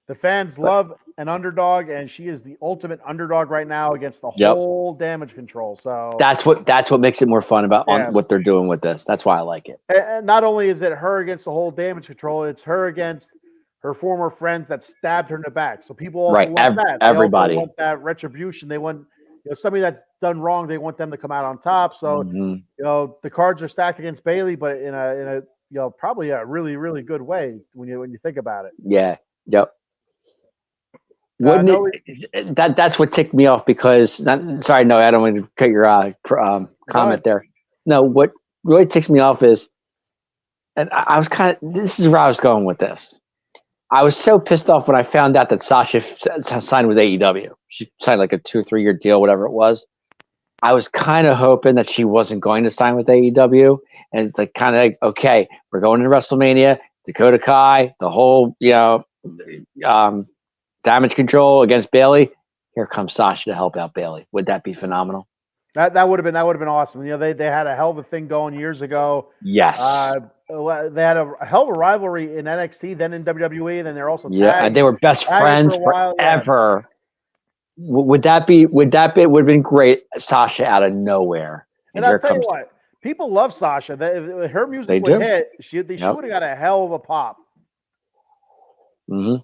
The fans love an underdog, and she is the ultimate underdog right now against the whole Damage Control. So that's what makes it more fun about what they're doing with this. That's why I like it. And not only is it her against the whole Damage Control, it's her against her former friends that stabbed her in the back. So people also want that. Everybody want that retribution. They want somebody that's done wrong. They want them to come out on top. So the cards are stacked against Bailey, but in a probably a really, really good way when you think about it. Yeah. Yep. That's what ticked me off because I don't want to cut your comment there. No, what really ticks me off is, and I was this is where I was going with this. I was so pissed off when I found out that Sasha signed with AEW. She signed like a 2 or 3 year deal, whatever it was. I was kind of hoping that she wasn't going to sign with AEW, and it's okay, we're going to WrestleMania, Dakota Kai, the whole Damage Control against Bailey. Here comes Sasha to help out Bailey. Would that be phenomenal? That would have been awesome. They had a hell of a thing going years ago. Yes. They had a hell of a rivalry in NXT, then in WWE, and then they're also and they were best friends forever. Would that would have been great? Sasha out of nowhere. And I'll tell you what, people love Sasha. If her music would hit, she would have got a hell of a pop. Mm-hmm.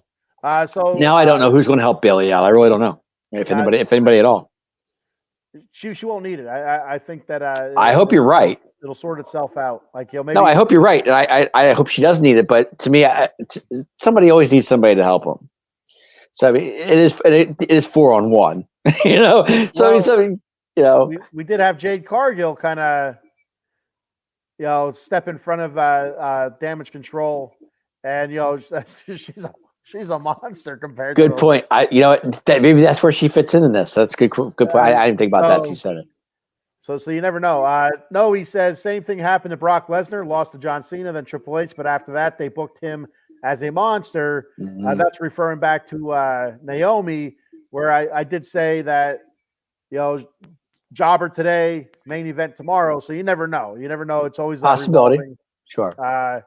So now I don't know who's going to help Bailey out. I really don't know if anybody at all. She won't need it. I think that. I hope you're right. It'll sort itself out. Maybe. No, I hope you're right, and I hope she does need it. But to me, somebody always needs somebody to help them. So I mean, it is 4-on-1. We did have Jade Cargill kind of, step in front of Damage Control, and she's a monster compared. Good point. Maybe that's where she fits in this. That's good. Good point. I didn't think about that. She said it. So you never know. No, he says same thing happened to Brock Lesnar, lost to John Cena, then Triple H, but after that they booked him as a monster. Mm-hmm. That's referring back to Naomi, where I did say that jobber today, main event tomorrow. So you never know. It's always a possibility. Revolving. Sure.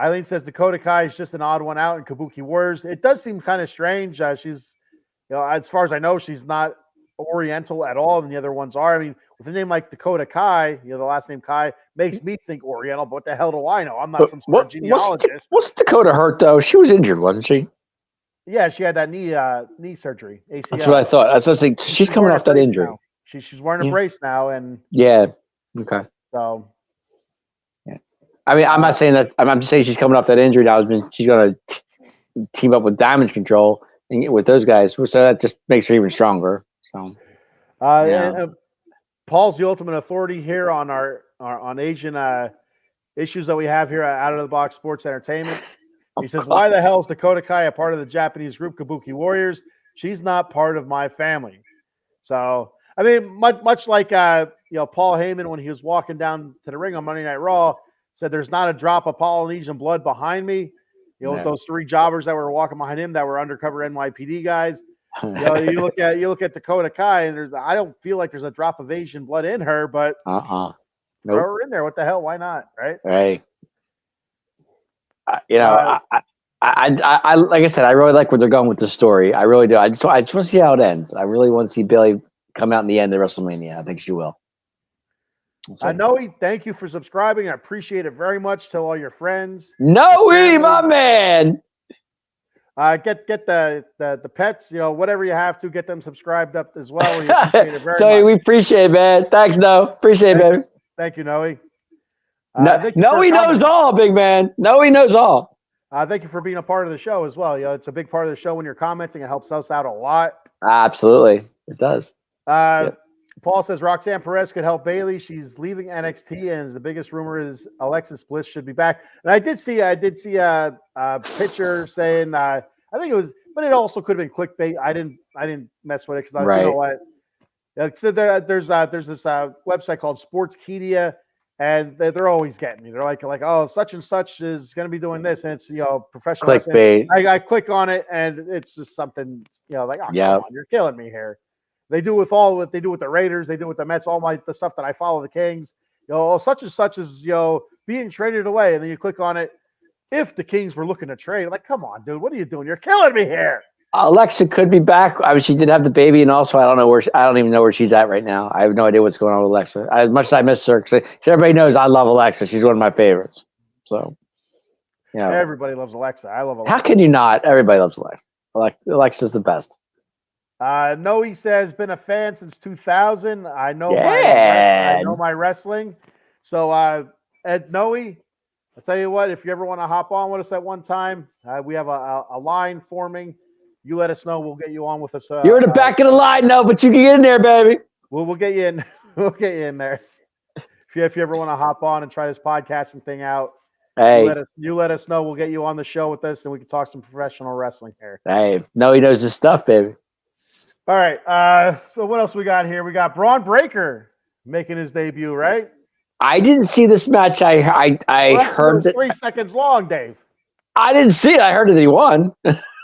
Eileen says Dakota Kai is just an odd one out in Kabuki Warriors. It does seem kind of strange. She's, as far as I know, she's not Oriental at all, and the other ones are. I mean, with a name like Dakota Kai, the last name Kai makes me think Oriental, but what the hell do I know? I'm not some sort of genealogist. What's Dakota hurt though? She was injured, wasn't she? Yeah, she had that knee surgery, ACL. That's what I thought. I was saying she's coming off that injury. Now. She's wearing a brace now, and okay. So. I mean, I'm not saying that. I'm just saying she's coming off that injury now. She's going to team up with Damage Control and with those guys, so that just makes her even stronger. So, Paul's the ultimate authority here on our on Asian issues that we have here at Out of the Box Sports Entertainment. He says, "Why the hell is Dakota Kai a part of the Japanese group Kabuki Warriors? She's not part of my family." So, I mean, much like Paul Heyman when he was walking down to the ring on Monday Night Raw, said, "There's not a drop of Polynesian blood behind me." With those three jobbers that were walking behind him that were undercover NYPD guys. You look at Dakota Kai, and I don't feel like there's a drop of Asian blood in her, but nope. Throw her in there. What the hell? Why not? Right? Right. I like I said, I really like where they're going with the story. I really do. I just want to see how it ends. I really want to see Bayley come out in the end of WrestleMania. I think she will. Noe, thank you for subscribing. I appreciate it very much. Tell all your friends. Noe, my man. Get the pets, whatever you have to, get them subscribed up as well. We appreciate it very much. We appreciate it, man. Thanks, Noe. Appreciate it, baby. Thank you, Noe. Noe knows all, big man. Noe knows all. Thank you for being a part of the show as well. It's a big part of the show when you're commenting. It helps us out a lot. Absolutely. It does. Paul says Roxanne Perez could help Bayley. She's leaving NXT, and the biggest rumor is Alexis Bliss should be back. And I did see a picture saying I think it was, but it also could have been clickbait. I didn't mess with it because you know what. So there's this website called Sportskeeda, and they're always getting me. They're like, oh, such and such is going to be doing this, and it's professional clickbait. I click on it, and it's just something like, oh, come on, you're killing me here. They do with what they do with the Raiders, they do with the Mets, all the stuff that I follow, the Kings. Such and such is being traded away, and then you click on it. If the Kings were looking to trade, like, come on, dude, what are you doing? You're killing me here. Alexa could be back. I mean, she did have the baby, and also I don't even know where she's at right now. I have no idea what's going on with Alexa. As much as I miss her, because everybody knows I love Alexa. She's one of my favorites. So, everybody loves Alexa. I love Alexa. How can you not? Everybody loves Alexa. Alexa's the best. Noe says, been a fan since 2000. I know my wrestling. So, Ed Noe, I'll tell you what, if you ever want to hop on with us at one time, we have a line forming. You let us know. We'll get you on with us. You're in the back of the line, no, but you can get in there, baby. We'll get you in. We'll get you in there. If you ever want to hop on and try this podcasting thing out, hey, you let us know. We'll get you on the show with us, and we can talk some professional wrestling here. Hey, no, he knows his stuff, baby. All right. So what else we got here? We got Braun Breaker making his debut, right? I didn't see this match. I heard it was 3 seconds long, Dave. I didn't see it. I heard that he won.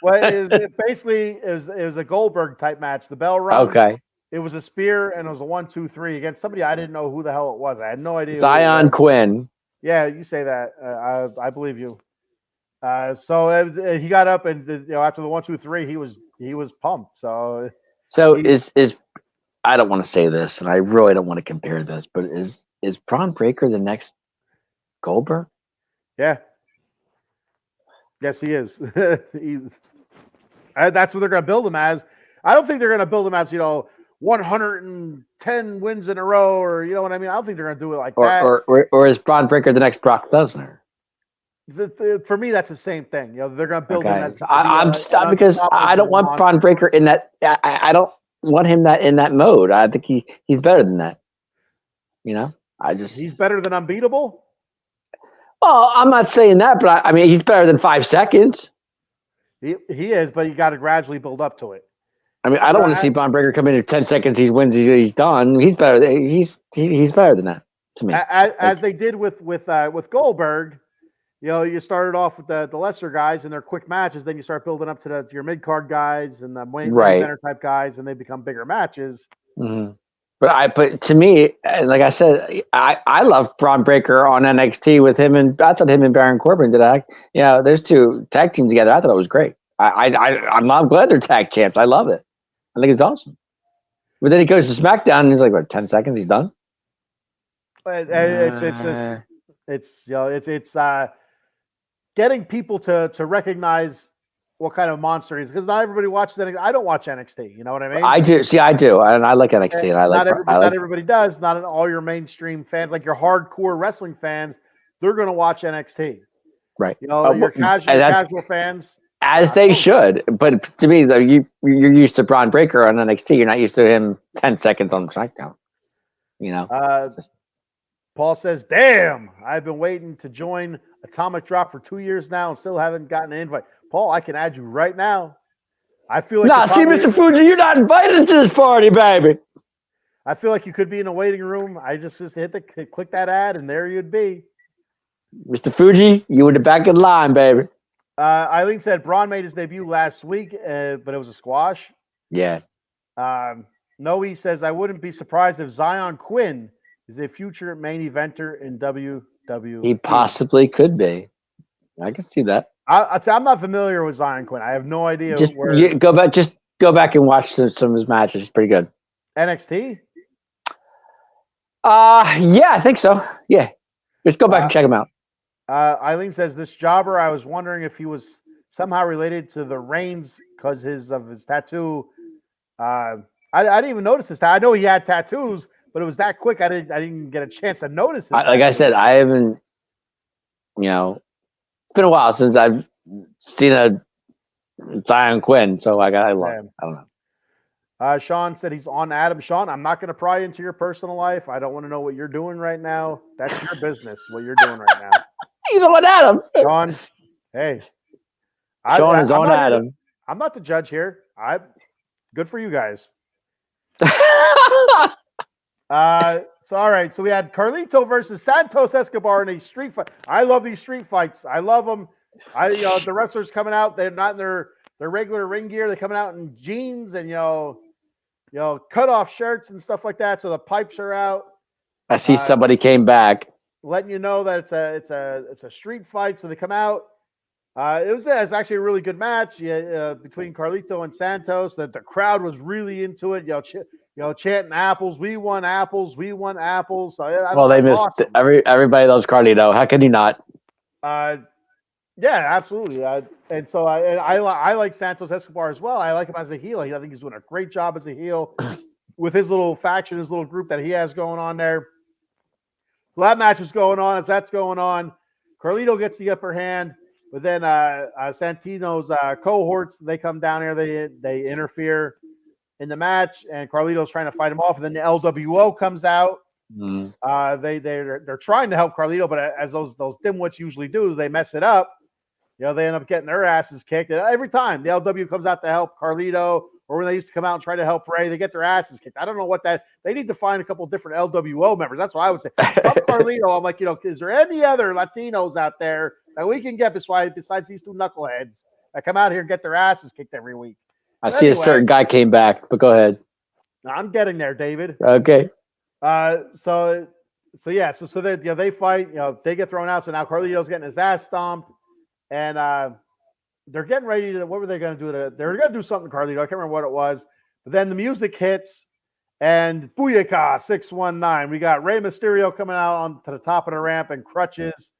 Well, it was a Goldberg type match. The bell rung. Okay. It was a spear, and it was a 1-2-3 against somebody I didn't know who the hell it was. I had no idea. Zion Quinn. Yeah, you say that. I believe you. So he got up, and after the 1-2-3, he was pumped. So is I don't want to say this, and I really don't want to compare this, but is Braun Breaker the next Goldberg? Yeah. Yes, he is. That's what they're going to build him as. I don't think they're going to build him as 110 wins in a row, or you know what I mean. I don't think they're going to do it like that. Or is Braun Breaker the next Brock Lesnar? For me, that's the same thing. They're going to build him as. I'm stuck because I don't want Braun Breaker in that. I don't want him in that mode. I think he's better than that. He's better than unbeatable. Well, I'm not saying that, but I mean he's better than 5 seconds. He is, but you got to gradually build up to it. I mean, I don't want to see Braun Breaker come in at 10 seconds. He wins. He's done. He's better. He's better than that to me. As they did with Goldberg. You started off with the lesser guys and their quick matches. Then you start building up to your mid card guys and the main eventer type guys, and they become bigger matches. Mm-hmm. But to me, like I said, I love Braun Breaker on NXT with him, and I thought him and Baron Corbin did act. There's two tag teams together. I thought it was great. I'm glad they're tag champs. I love it. I think it's awesome. But then he goes to SmackDown and he's like, what, 10 seconds? He's done. It's getting people to recognize what kind of monster he is, because not everybody watches NXT. I don't watch NXT. You know what I mean? I do. See, I do, and I like NXT. And not everybody does. Not all your mainstream fans, like your hardcore wrestling fans, they're going to watch NXT. Right. Your casual fans. As they should. But to me, though, you're used to Braun Breaker on NXT. You're not used to him 10 seconds on SmackDown. You know, just, Paul says, "Damn, I've been waiting to join Atomic Drop for 2 years now and still haven't gotten an invite." Paul, I can add you right now. I feel like see, Mr. Fuji, you're not invited to this party, baby. I feel like you could be in a waiting room. I just click that ad, and there you'd be. Mr. Fuji, you were the back of the line, baby. Eileen said Braun made his debut last week, but it was a squash. Yeah. Noe says, I wouldn't be surprised if Zion Quinn is a future main eventer in WWE. He possibly could be. I can see that. I'm not familiar with Zion Quinn. I have no idea. Go back and watch some of his matches. It's pretty good. NXT? Yeah, I think so. Yeah. Just go back and check him out. Eileen says, this jobber, I was wondering if he was somehow related to the Reigns because of his tattoo. I didn't even notice this. I know he had tattoos, but it was that quick. I didn't get a chance to notice it. Like I said, I haven't, it's been a while since I've seen a Zion Quinn, so I don't know. Sean said he's on Adam. Sean, I'm not going to pry into your personal life. I don't want to know what you're doing right now. That's your business, what you're doing right now. He's on Adam. Sean, hey. Sean is on Adam. I'm not the judge here. Good for you guys. So all right. So we had Carlito versus Santos Escobar in a street fight. I love these street fights. I love them. The wrestlers coming out, they're not in their regular ring gear. They're coming out in jeans and cut off shirts and stuff like that. So the pipes are out. I see somebody came back, letting you know that it's a street fight. So they come out. It was actually a really good match between Carlito and Santos. That the crowd was really into it. Chanting apples. We won apples. We won apples. So they missed awesome. Everybody loves Carlito. How can you not? Yeah, absolutely. And so I like Santos Escobar as well. I like him as a heel. I think he's doing a great job as a heel with his little faction, his little group that he has going on there. So that match is going on. As that's going on, Carlito gets the upper hand, but then Santino's cohorts, they come down here. They interfere in the match, and Carlito's trying to fight him off. And then the LWO comes out. They're trying to help Carlito, but as those dimwits usually do, they mess it up. They end up getting their asses kicked. And every time the LW comes out to help Carlito, or when they used to come out and try to help Ray, they get their asses kicked. I don't know what that. They need to find a couple of different LWO members. That's what I would say. Carlito, I'm like, is there any other Latinos out there that we can get besides these two knuckleheads that come out here and get their asses kicked every week? I see a certain guy came back, but go ahead. I'm getting there, David. Okay. So they fight. They get thrown out. So now Carlito's getting his ass stomped, and they're getting ready to. What were they going to do? They're going to do something to Carlito. I can't remember what it was. But then the music hits, and Booyaka 619. We got Rey Mysterio coming out onto the top of the ramp in crutches,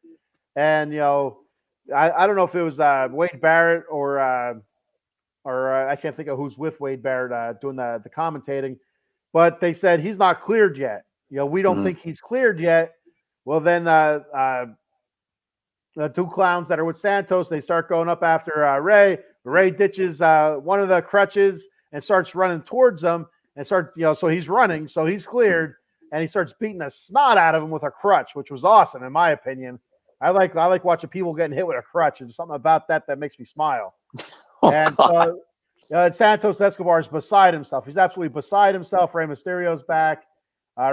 and I don't know if it was Wade Barrett or I can't think of who's with Wade Barrett doing the commentating. But they said he's not cleared yet. We don't think he's cleared yet. Well, then the two clowns that are with Santos, they start going up after Ray. Ray ditches one of the crutches and starts running towards them and so he's running, so he's cleared, and he starts beating the snot out of him with a crutch, which was awesome in my opinion. I like watching people getting hit with a crutch. There's something about that makes me smile. And Santos Escobar is beside himself. He's absolutely beside himself. Rey Mysterio's back.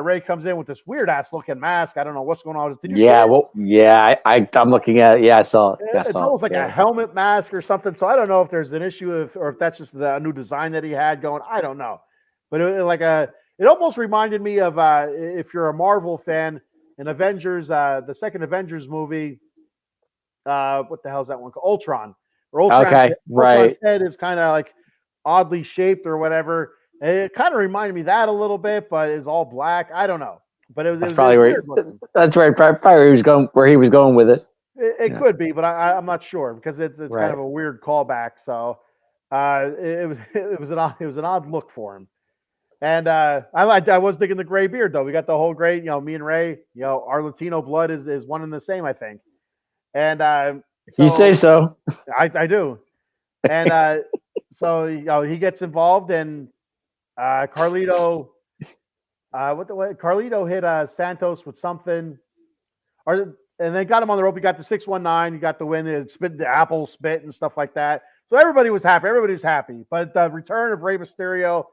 Ray comes in with this weird ass looking mask. I don't know what's going on. Did you see it? Well, yeah. I'm looking at it. Yeah, I saw it. It's almost like a helmet mask or something. So I don't know if there's an issue or if that's just the new design that he had going. I don't know. But it almost reminded me of if you're a Marvel fan, in Avengers, the second Avengers movie. What the hell is that one called? Ultron. Okay, right. Ultron's head is kind of like oddly shaped or whatever. It kind of reminded me of that a little bit, but it's all black. I don't know, but it was probably that's right. Probably where he was going with it. It could be, but I'm not sure because it's right. Kind of a weird callback. So it was an odd look for him. And I was digging the gray beard though. We got the whole gray. Me and Ray. Our Latino blood is one and the same, I think. And so, you say so. I do. And so he gets involved, and Carlito what Carlito hit Santos with something, and they got him on the rope. He got the 619. You got the win. It spit the apple spit and stuff like that. So everybody was happy. Everybody was happy. But the return of Rey Mysterio,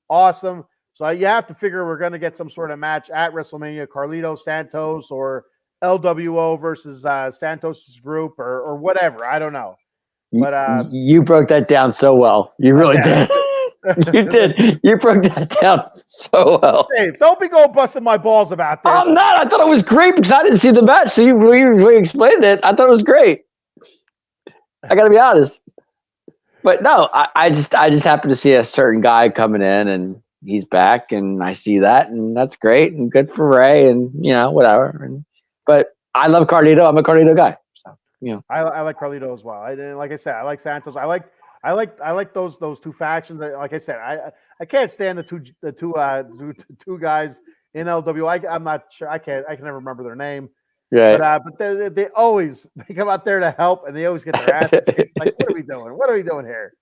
awesome. So you have to figure we're going to get some sort of match at WrestleMania, Carlito, Santos, or LWO versus Santos' group, or whatever. I don't know. But you broke that down so well. You really did. You did. You broke that down so well. Hey, don't be going busting my balls about this. I'm not. I thought it was great because I didn't see the match. So you explained it. I thought it was great. I got to be honest. But no, I just happened to see a certain guy coming in, and he's back, and I see that, and that's great, and good for Ray, and whatever. But I love Carlito. I'm a Carlito guy. So I like Carlito as well. Like I said, I like Santos. I like those two factions. Like I said, I can't stand the two guys in LW. I'm not sure. I can never remember their name. Right. But they always come out there to help, and they always get their asses kicked. Like, what are we doing? What are we doing here?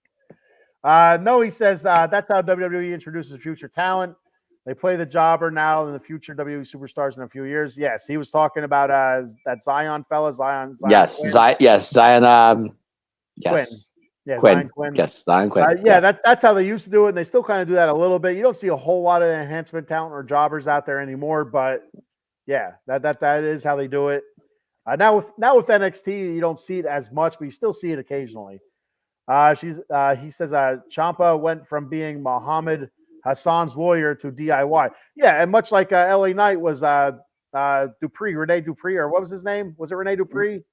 No, he says that's how WWE introduces future talent. They play the jobber now and the future WWE superstars in a few years. Yes, he was talking about that Zion fella. Zion yes, Zion. Yes. Quinn. Yeah, Quinn. Zion Quinn. Yes, Zion Quinn. Yeah, that's how they used to do it, and they still kind of do that a little bit. You don't see a whole lot of enhancement talent or jobbers out there anymore, but yeah, that is how they do it. Now with NXT, you don't see it as much, but you still see it occasionally. He says Ciampa went from being Muhammad Hassan's lawyer to DIY. Yeah, and much like LA Knight was Rene Dupree, or what was his name? Was it Rene Dupree?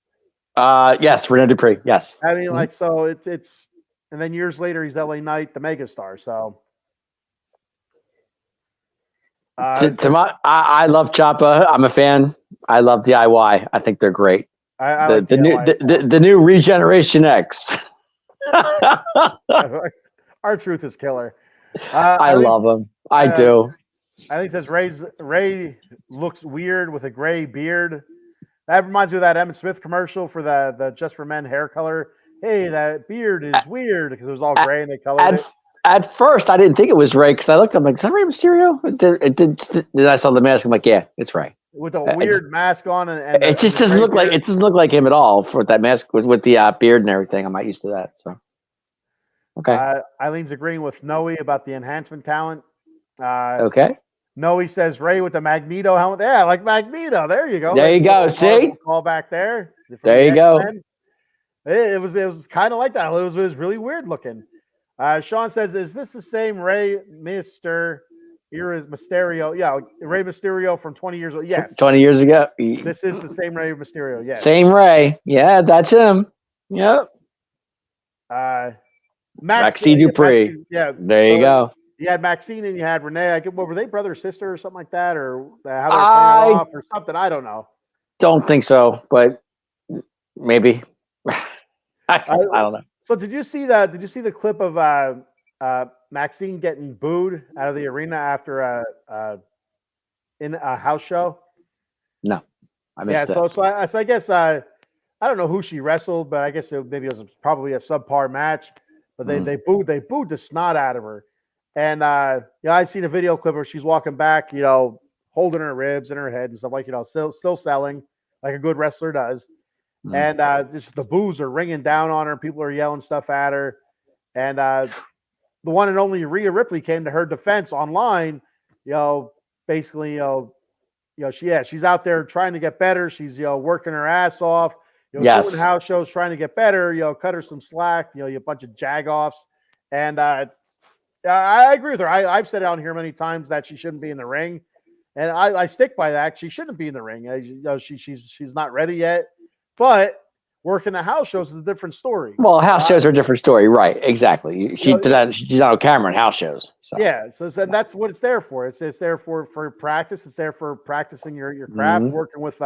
Yes, Rene Dupree. Yes. I mean, so it's and then years later he's LA Knight, the megastar. So I love Ciampa. I'm a fan. I love DIY. I think they're great. The new Regeneration X. R-Truth is killer. I love him. I do. I think it says Ray looks weird with a gray beard. That reminds me of that Emmett Smith commercial for the Just for Men hair color. Hey, that beard is weird because it was all gray and they colored it. At first, I didn't think it was Ray because I looked. I'm like, is that Ray Mysterio? Then I saw the mask. I'm like, yeah, it's Ray. With a weird mask on, and it just doesn't look like it doesn't look like him at all for that mask with the beard and everything. I'm not used to that. So, okay. Eileen's agreeing with Noe about the enhancement talent. Okay. Noe says Ray with the Magneto helmet. Yeah, like Magneto. There you go. There you go. See, call back there. There you go. It was kind of like that. It was really weird looking. Sean says, "Is this the same Rey Mysterio? Yeah, Rey Mysterio from 20 years ago. Yes, 20 years ago. This is the same Rey Mysterio. Yes, same Ray. Yeah, that's him. Yep. Maxine Dupree. There you go. You had Maxine and you had Renee. What were they, brother or sister or something like that, or how they were playing off or something? I don't know. Don't think so, but maybe. I don't know. So did you see that? Did you see the clip of Maxine getting booed out of the arena after in a house show? No, I missed that. So I guess I don't know who she wrestled, but I guess maybe it was probably a subpar match. But they booed the snot out of her, and I'd seen a video clip where she's walking back, holding her ribs and her head and stuff like still selling like a good wrestler does. And just the boos are ringing down on her. People are yelling stuff at her. And the one and only Rhea Ripley came to her defense online. Basically, she's out there trying to get better. She's working her ass off. Doing house shows, trying to get better. Cut her some slack. You a bunch of jagoffs. And I agree with her. I've said it on here many times that she shouldn't be in the ring, and I stick by that. She shouldn't be in the ring. She's not ready yet. But working the house shows is a different story. Well, house shows are a different story, right? Exactly. She's not on camera in house shows. So. Yeah, so that's what it's there for. It's there for practice. It's there for practicing your craft, working with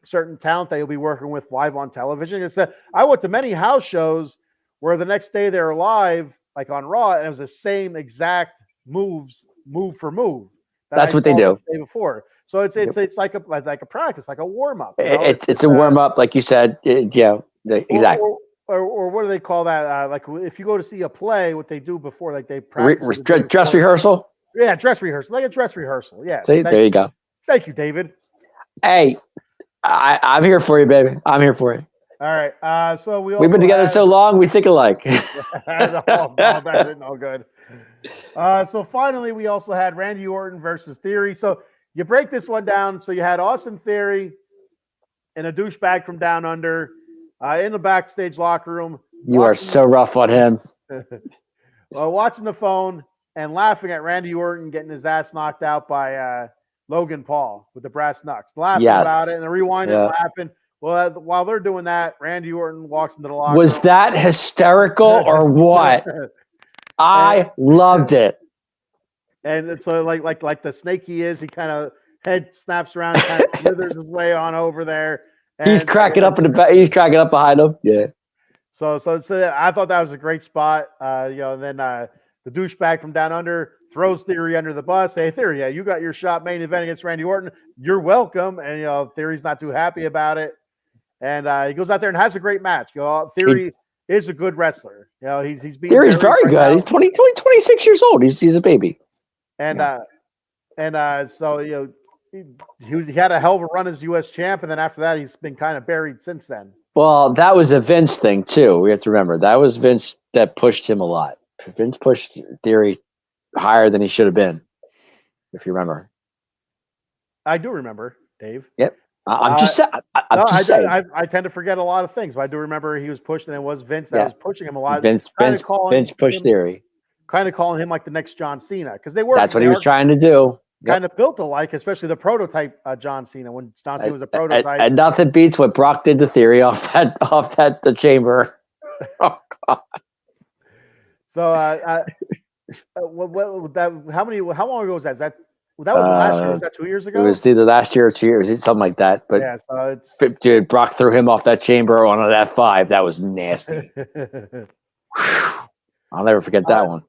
certain talent that you'll be working with live on television. I went to many house shows where the next day they're live, like on Raw, and it was the same exact moves, move for move. That's what they do. The day before. So it's like a practice, like a warm up. It's a warm up, like you said. Exactly. Or what do they call that? Like if you go to see a play, what they do before, like they practice dress rehearsal. Yeah, dress rehearsal, like a dress rehearsal. Yeah. So See, there you go. thank you, David. Hey, I'm here for you, baby. I'm here for you. All right. So we We've been also together have so long, we think alike. no, that isn't no good. So finally, we also had Randy Orton versus Theory. So you break this one down. So you had Austin Theory and a douchebag from down under in the backstage locker room. You are so rough on him. Watching the phone and laughing at Randy Orton getting his ass knocked out by Logan Paul with the brass knucks. Laughing about it and rewinding and laughing. Well, while they're doing that, Randy Orton walks into the locker room. Was that hysterical or what? I loved it. And so, like the snake he is, he kind of head snaps around, kind of slithers his way on over there. He's cracking up in the back. He's cracking up behind him. Yeah. So I thought that was a great spot. And then the douchebag from down under throws Theory under the bus. Hey, Theory, yeah, you got your shot main event against Randy Orton. You're welcome. And Theory's not too happy about it. And he goes out there and has a great match. Theory is a good wrestler. He's being Theory's very good. Now. He's 26 years old. He's a baby. And so he had a hell of a run as U.S. champ, and then after that, he's been kind of buried since then. Well, that was a Vince thing too. We have to remember that was Vince that pushed him a lot. Vince pushed Theory higher than he should have been, if you remember. I do remember, Dave. Yep. I'm just saying. I tend to forget a lot of things, but I do remember he was pushing, and it was Vince that was pushing him a lot. Vince pushed Theory. Kind of calling him like the next John Cena, because they were. That's what he was trying to do. Kind of built alike, especially the prototype John Cena, when John Cena was a prototype. And nothing beats what Brock did to Theory off the chamber. Oh God. So how long ago was that? That was last year. Was that 2 years ago? It was either last year or 2 years, something like that. But yeah, so it's dude, Brock threw him off that chamber on an F5. That was nasty. I'll never forget that one.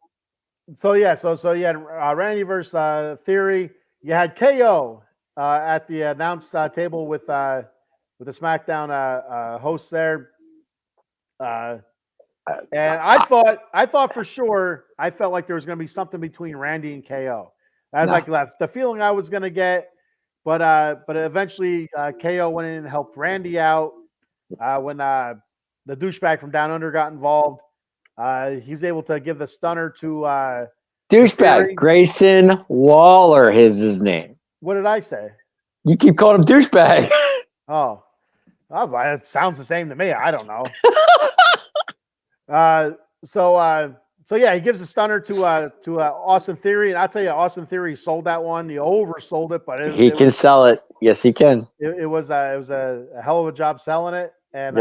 So you had Randy versus Theory. You had KO at the announce table with the SmackDown hosts there. And I thought for sure, I felt like there was going to be something between Randy and KO. That was like the feeling I was going to get, but eventually KO went in and helped Randy out when the douchebag from Down Under got involved. He was able to give the stunner to douchebag Grayson Waller. His name. What did I say? You keep calling him douchebag. Oh, it sounds the same to me. I don't know. So yeah, he gives a stunner to Austin Theory, and I tell you, Austin Theory sold that one. He oversold it, but he can sell it. Yes, he can. It was a hell of a job selling it, and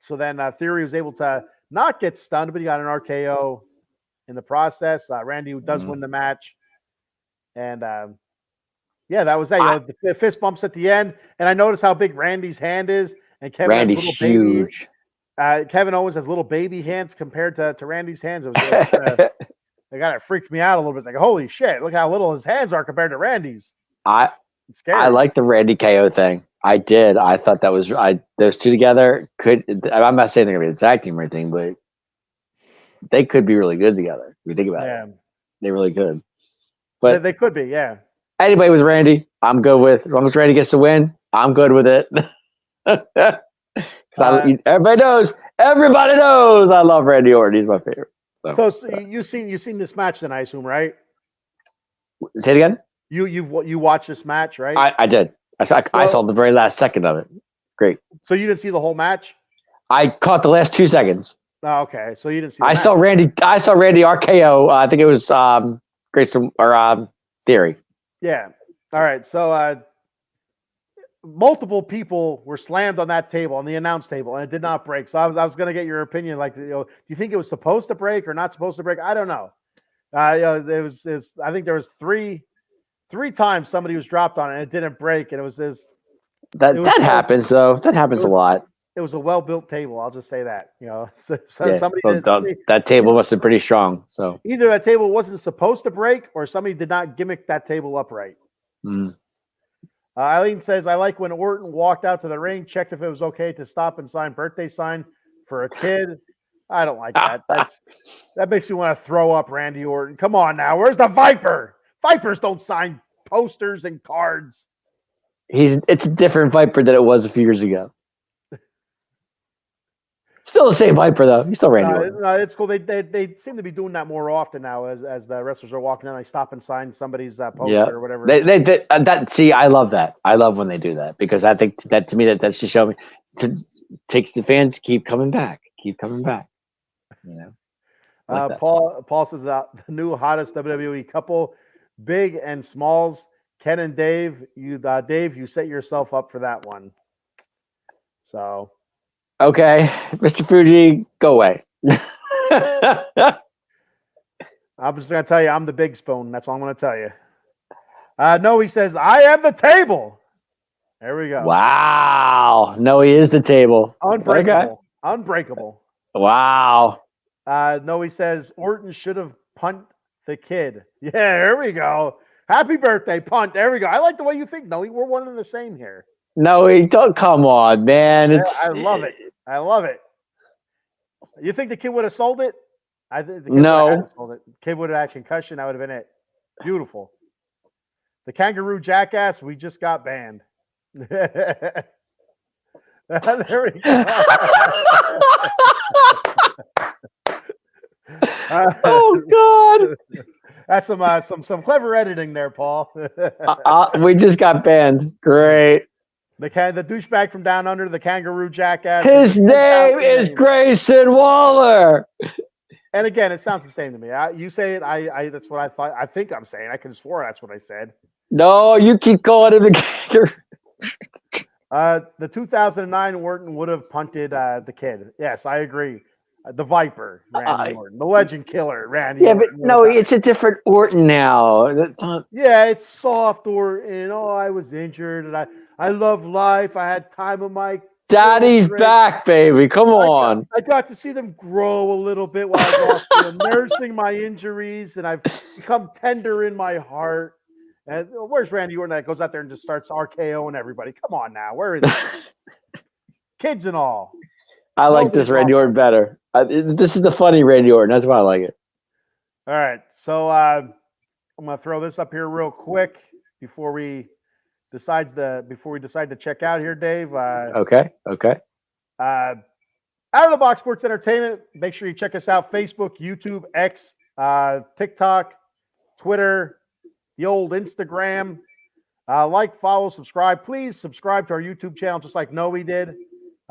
so then Theory was able to not get stunned, but he got an RKO in the process. Randy does win the match, and that was that. The fist bumps at the end, and I noticed how big Randy's hand is, and Randy's huge. Kevin Owens has little baby hands compared to Randy's hands. It kind of freaked me out a little bit. It's like, holy shit, look how little his hands are compared to Randy's. I like the Randy KO thing. I did. I thought that was those two together could. I'm not saying they're going to be a tag team or anything, but they could be really good together. If you think about it, they really could. But they could be, yeah. Anybody with Randy, I'm good with. As long as Randy gets the win, I'm good with it. Everybody knows I love Randy Orton. He's my favorite. So you've seen this match then, I assume, right? Say it again. You watched this match, right? I did. I saw the very last second of it. Great. So you didn't see the whole match? I caught the last 2 seconds. Oh, okay. So you didn't see. Saw Randy RKO. I think it was Grayson or Theory. Yeah. All right. So multiple people were slammed on that table, on the announce table, and it did not break. So I was going to get your opinion. Like, do you think it was supposed to break or not supposed to break? I don't know. I think there was three times somebody was dropped on it and it didn't break, and it was this. That happens though. That happens a lot. It was a well-built table. I'll just say that. That table must have been pretty strong. So either that table wasn't supposed to break, or somebody did not gimmick that table upright. Eileen says, I like when Orton walked out to the ring, checked if it was okay to stop and sign birthday sign for a kid. I don't like that. That makes me want to throw up Randy Orton. Come on now. Where's the Viper? Vipers don't sign posters and cards. It's a different Viper than it was a few years ago. Still the same Viper though. He's still Randy Orton. No, it's cool. They seem to be doing that more often now as the wrestlers are walking in. They stop and sign somebody's poster or whatever. See, I love that. I love when they do that because I think that to me that's just showing takes the fans to keep coming back. Keep coming back. You know. Like Paul says the new hottest WWE couple, Big and Smalls, Ken and Dave. Dave, you set yourself up for that one. So. Okay, Mr. Fuji, go away. I'm just going to tell you, I'm the big spoon. That's all I'm going to tell you. No, he says, I am the table. There we go. Wow. No, he is the table. Unbreakable. Okay. Unbreakable. Wow. No, he says, Orton should have punted the kid. Yeah, there we go. Happy birthday, punt. There we go. I like the way you think. No, we're one and the same here. No, don't come on, man. I love it. I love it. You think the kid would have sold it? I think the kid no. Sold it. The kid would have had concussion. That would have been it. Beautiful. The kangaroo jackass. We just got banned. There we go. Oh God. That's some clever editing there, Paul. We just got banned. Great. The douchebag from down under, the kangaroo jackass. His name is Grayson Waller. And again, it sounds the same to me. You say it. I that's what I thought. I think I'm saying. I could have swore that's what I said. No, you keep calling him the kangaroo. The 2009 Orton would have punted the kid. Yes, I agree. The Viper, Randy Orton. The Legend Killer, Randy Orton. Yeah, but no, it's a different Orton now. Yeah, it's soft Orton. Oh, I was injured, and I love life. I had time of my Daddy's back, baby. Come on. I got to see them grow a little bit while I was off nursing my injuries, and I've become tender in my heart. And where's Randy Orton that goes out there and just starts RKOing everybody? Come on now. Where is he? Kids and all. I like this Randy Orton better. This is the funny Randy Orton. That's why I like it. All right. So I'm going to throw this up here real quick before we decide to check out here, Dave. Okay. Out of the Box Sports Entertainment. Make sure you check us out: Facebook, YouTube, X, TikTok, Twitter, the old Instagram. Like, follow, subscribe. Please subscribe to our YouTube channel, just like Noe did.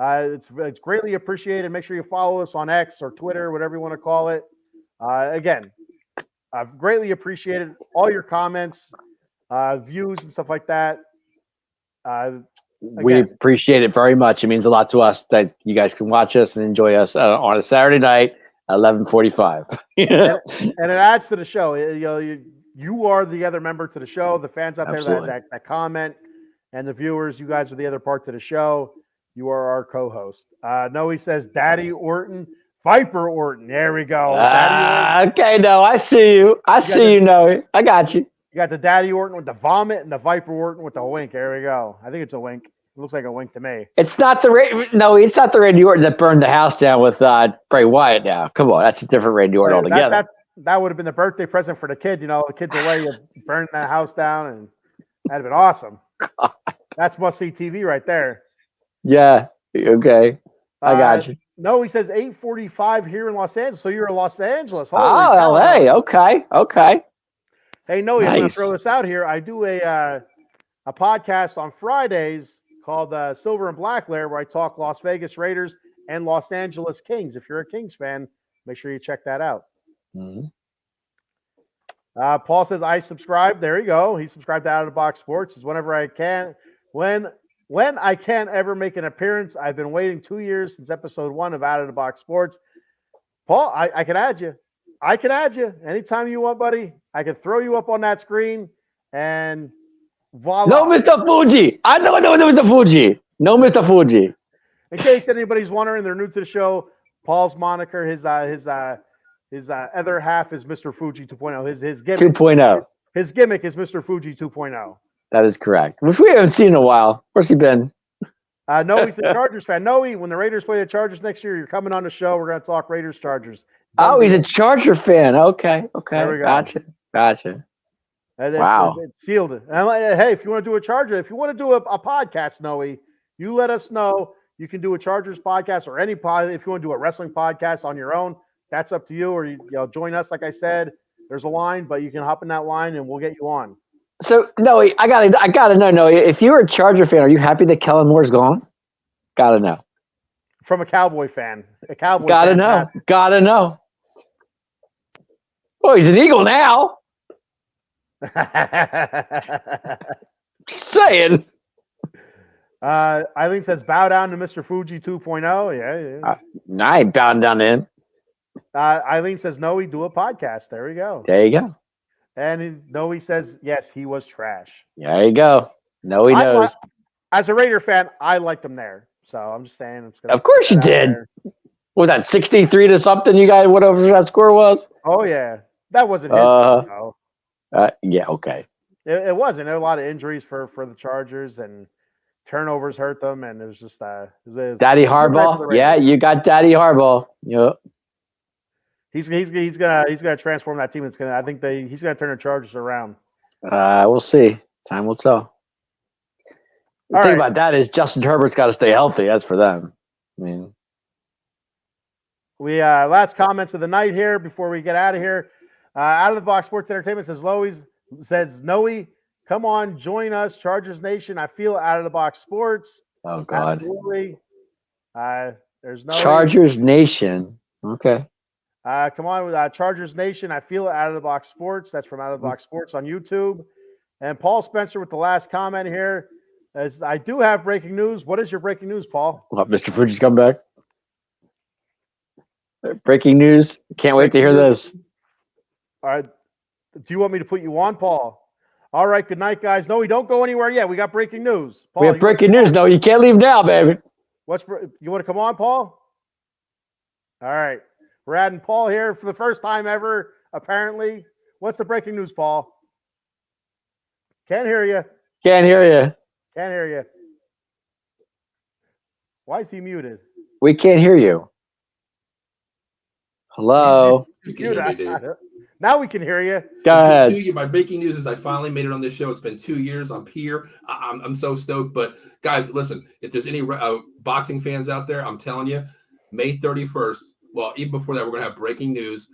It's greatly appreciated. Make sure you follow us on X or Twitter, whatever you want to call it. Again, I've greatly appreciated all your comments, views, and stuff like that. We appreciate it very much. It means a lot to us that you guys can watch us and enjoy us on a Saturday night at 11:45. And it adds to the show. You are the other member to the show. The fans out there that comment, and the viewers, you guys are the other parts of the show. You are our co-host. Noe says, Daddy Orton, Viper Orton. There we go. Okay, no, I see you. I see you, Noe. I got you. You got the Daddy Orton with the vomit and the Viper Orton with the wink. There we go. I think it's a wink. It looks like a wink to me. It's not the Randy Orton that burned the house down with Bray Wyatt now. Come on, that's a different Randy Orton altogether. That would have been the birthday present for the kid. The kid's away, you burn that house down, and that'd have been awesome. God. That's must-see TV right there. Yeah. Okay. I got you. No, he says 8:45 here in Los Angeles. So you're in Los Angeles. LA. Okay. Hey, no, I'm going to throw this out here. I do a podcast on Fridays called Silver and Black Lair, where I talk Las Vegas Raiders and Los Angeles Kings. If you're a Kings fan, make sure you check that out. Mm-hmm. Paul says, I subscribe. There you go. He subscribed to Out of the Box Sports. Says, whenever I can. When I can't ever make an appearance, I've been waiting 2 years since episode 1 of Out of the Box Sports. Paul, I can add you. I can add you anytime you want, buddy. I can throw you up on that screen and voila. No, Mr. Fuji. I don't know Mr. Fuji. No, Mr. Fuji. In case anybody's wondering, they're new to the show. Paul's moniker, his other half is Mr. Fuji 2.0. His gimmick 2.0. His gimmick is Mr. Fuji 2.0. That is correct. Which we haven't seen in a while. Where's he been? No, he's the Chargers fan. No, when the Raiders play the Chargers next year, you're coming on the show. We're going to talk Raiders-Chargers. He's a Charger fan. Okay. There we go. Gotcha. And Wow. it's sealed. And I'm like, hey, if you want to do a Charger, if you want to do a podcast, Noe, you let us know. You can do a Chargers podcast or any pod. If you want to do a wrestling podcast on your own, that's up to you. Or join us. Like I said, there's a line, but you can hop in that line and we'll get you on. So Noe, I gotta know, Noe, if you're a Charger fan, are you happy that Kellen Moore's gone? Gotta know. From a Cowboy fan, Gotta know. Oh, he's an Eagle now. Just saying. Eileen says, bow down to Mr. Fuji 2.0. Yeah. I ain't bowing down to him. Eileen says, no, we do a podcast. There we go. There you go. And Noe says, yes, he was trash. There you go. No, he knows. As a Raider fan, I liked him there. So I'm just saying. Of course you did. What was that, 63 to something? You guys, whatever that score was? Oh, yeah. That wasn't his fault, though. Yeah, okay. It wasn't. There were a lot of injuries for the Chargers, and turnovers hurt them, and it was just Daddy Harbaugh. Yeah, you got Daddy Harbaugh. Yep. He's gonna transform that team. He's gonna turn the Chargers around. We'll see. Time will tell. The thing about that is Justin Herbert's got to stay healthy. That's for them. I mean, we last comments of the night here before we get out of here. Out of the Box Sports Entertainment says Noe, come on, join us, Chargers Nation. I feel Out of the Box Sports. Oh God. Absolutely. There's no Chargers Nation. Okay. Come on with Chargers Nation. I feel Out of the Box Sports. That's from Out of the Box Sports on YouTube. And Paul Spencer with the last comment here. As I do have breaking news. What is your breaking news, Paul? Well, Mr. Fuji's come back. Breaking news. Can't wait to hear this. All right. Do you want me to put you on, Paul? All right. Good night, guys. No, we don't go anywhere yet. We got breaking news. Paul, we have breaking news. No, you can't leave now, baby. You want to come on, Paul? All right. We're adding Paul here for the first time ever, apparently. What's the breaking news, Paul? Can't hear you. Can't hear you. Can't hear you. Why is he muted? We can't hear you. Hello. You can hear me, dude. Now we can hear you. Go ahead. My breaking news is I finally made it on this show. It's been 2 years. I'm here. I'm so stoked. But guys, listen, if there's any boxing fans out there, I'm telling you, May 31st, well, even before that, we're going to have breaking news.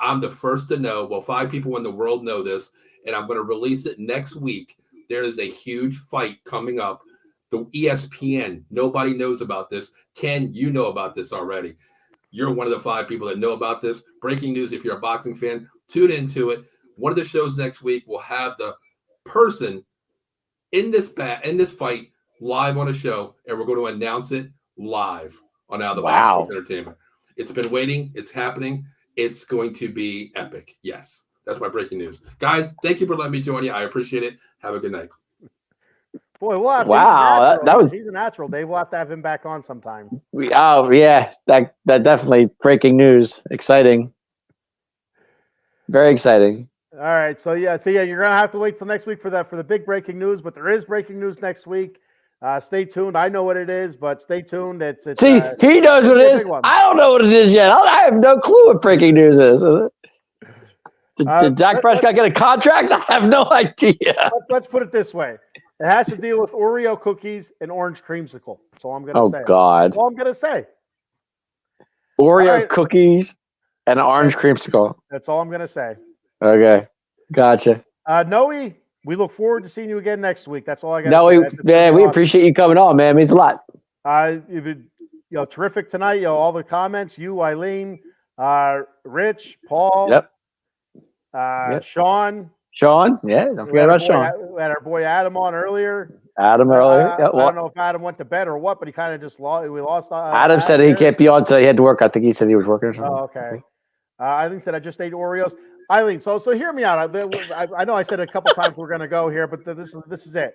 I'm the first to know. Well, 5 people in the world know this, and I'm going to release it next week. There is a huge fight coming up. The ESPN, nobody knows about this. Ken, you know about this already. You're one of the 5 people that know about this. Breaking news, if you're a boxing fan, tune into it. One of the shows next week will have the person in this fight live on a show, and we're going to announce it live on Out of the Box Sports Entertainment. It's been waiting. It's happening. It's going to be epic. Yes, that's my breaking news. Guys, thank you for letting me join you. I appreciate it. Have a good night. Boy, we'll have he's a natural, Dave. We'll have to have him back on sometime. Yeah, that definitely breaking news. Exciting. Very exciting. All right. So you're gonna have to wait till next week for the big breaking news, but there is breaking news next week. Stay tuned. I know what it is, but stay tuned. He knows what it is. I don't know what it is yet. I have no clue what breaking news is. Did Dak Prescott get a contract? I have no idea. Let's put it this way. It has to deal with Oreo cookies and orange creamsicle. That's all I'm going to say. Oh, God. That's all I'm going to say. Oreo cookies and orange creamsicle. That's all I'm going to say. Okay. Gotcha. Noe, we look forward to seeing you again next week. That's all I got to say. We appreciate you coming on, man. It means a lot. You've been terrific tonight. All the comments, you, Eileen, Rich, Paul. Yep. Sean, yeah, don't forget about Sean. We had our boy Adam on earlier. I don't know if Adam went to bed or what, but he kind of just lost. We lost. Adam said he can't be on until he had to work. I think he said he was working or something. Oh, okay. Eileen said I just ate Oreos. Eileen, so hear me out. I know I said a couple times we're going to go here, but this is it.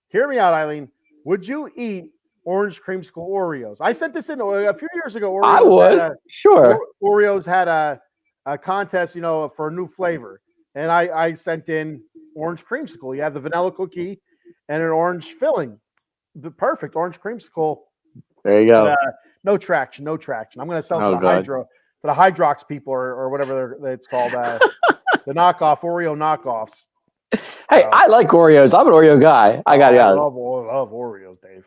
Hear me out, Eileen. Would you eat orange creamsicle Oreos? I sent this in a few years ago. Oreos I would. Sure. Oreos had a contest, for a new flavor. And I sent in orange creamsicle. You have the vanilla cookie and an orange filling. The perfect orange creamsicle. There you go. No traction. I'm going to sell to the Hydrox people or whatever it's called. The knockoff, Oreo knockoffs. Hey, I like Oreos. I'm an Oreo guy. I got it. I love Oreos, Dave.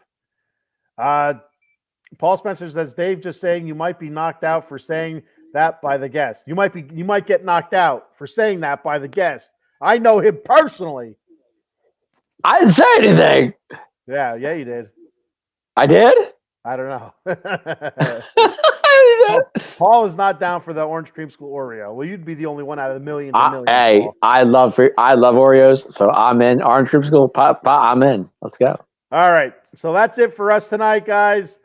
Paul Spencer says, Dave just saying you might be knocked out for saying that by the guest. You might get knocked out for saying that by the guest. I know him personally. I didn't say anything. Yeah, you did. I did? I don't know. Paul is not down for the orange creamsicle Oreo. Well, you'd be the only one out of the million. Hey, Paul. I love Oreos, so I'm in. Orange creamsicle, I'm in. Let's go. All right, so that's it for us tonight, guys.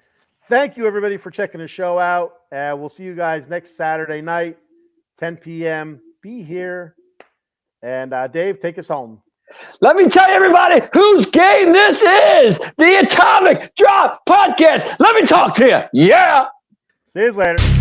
Thank you, everybody, for checking the show out. We'll see you guys next Saturday night, 10 p.m. Be here. And Dave, take us home. Let me tell you, everybody, whose game this is. The Atomic Drop Podcast. Let me talk to you. Yeah. See you later.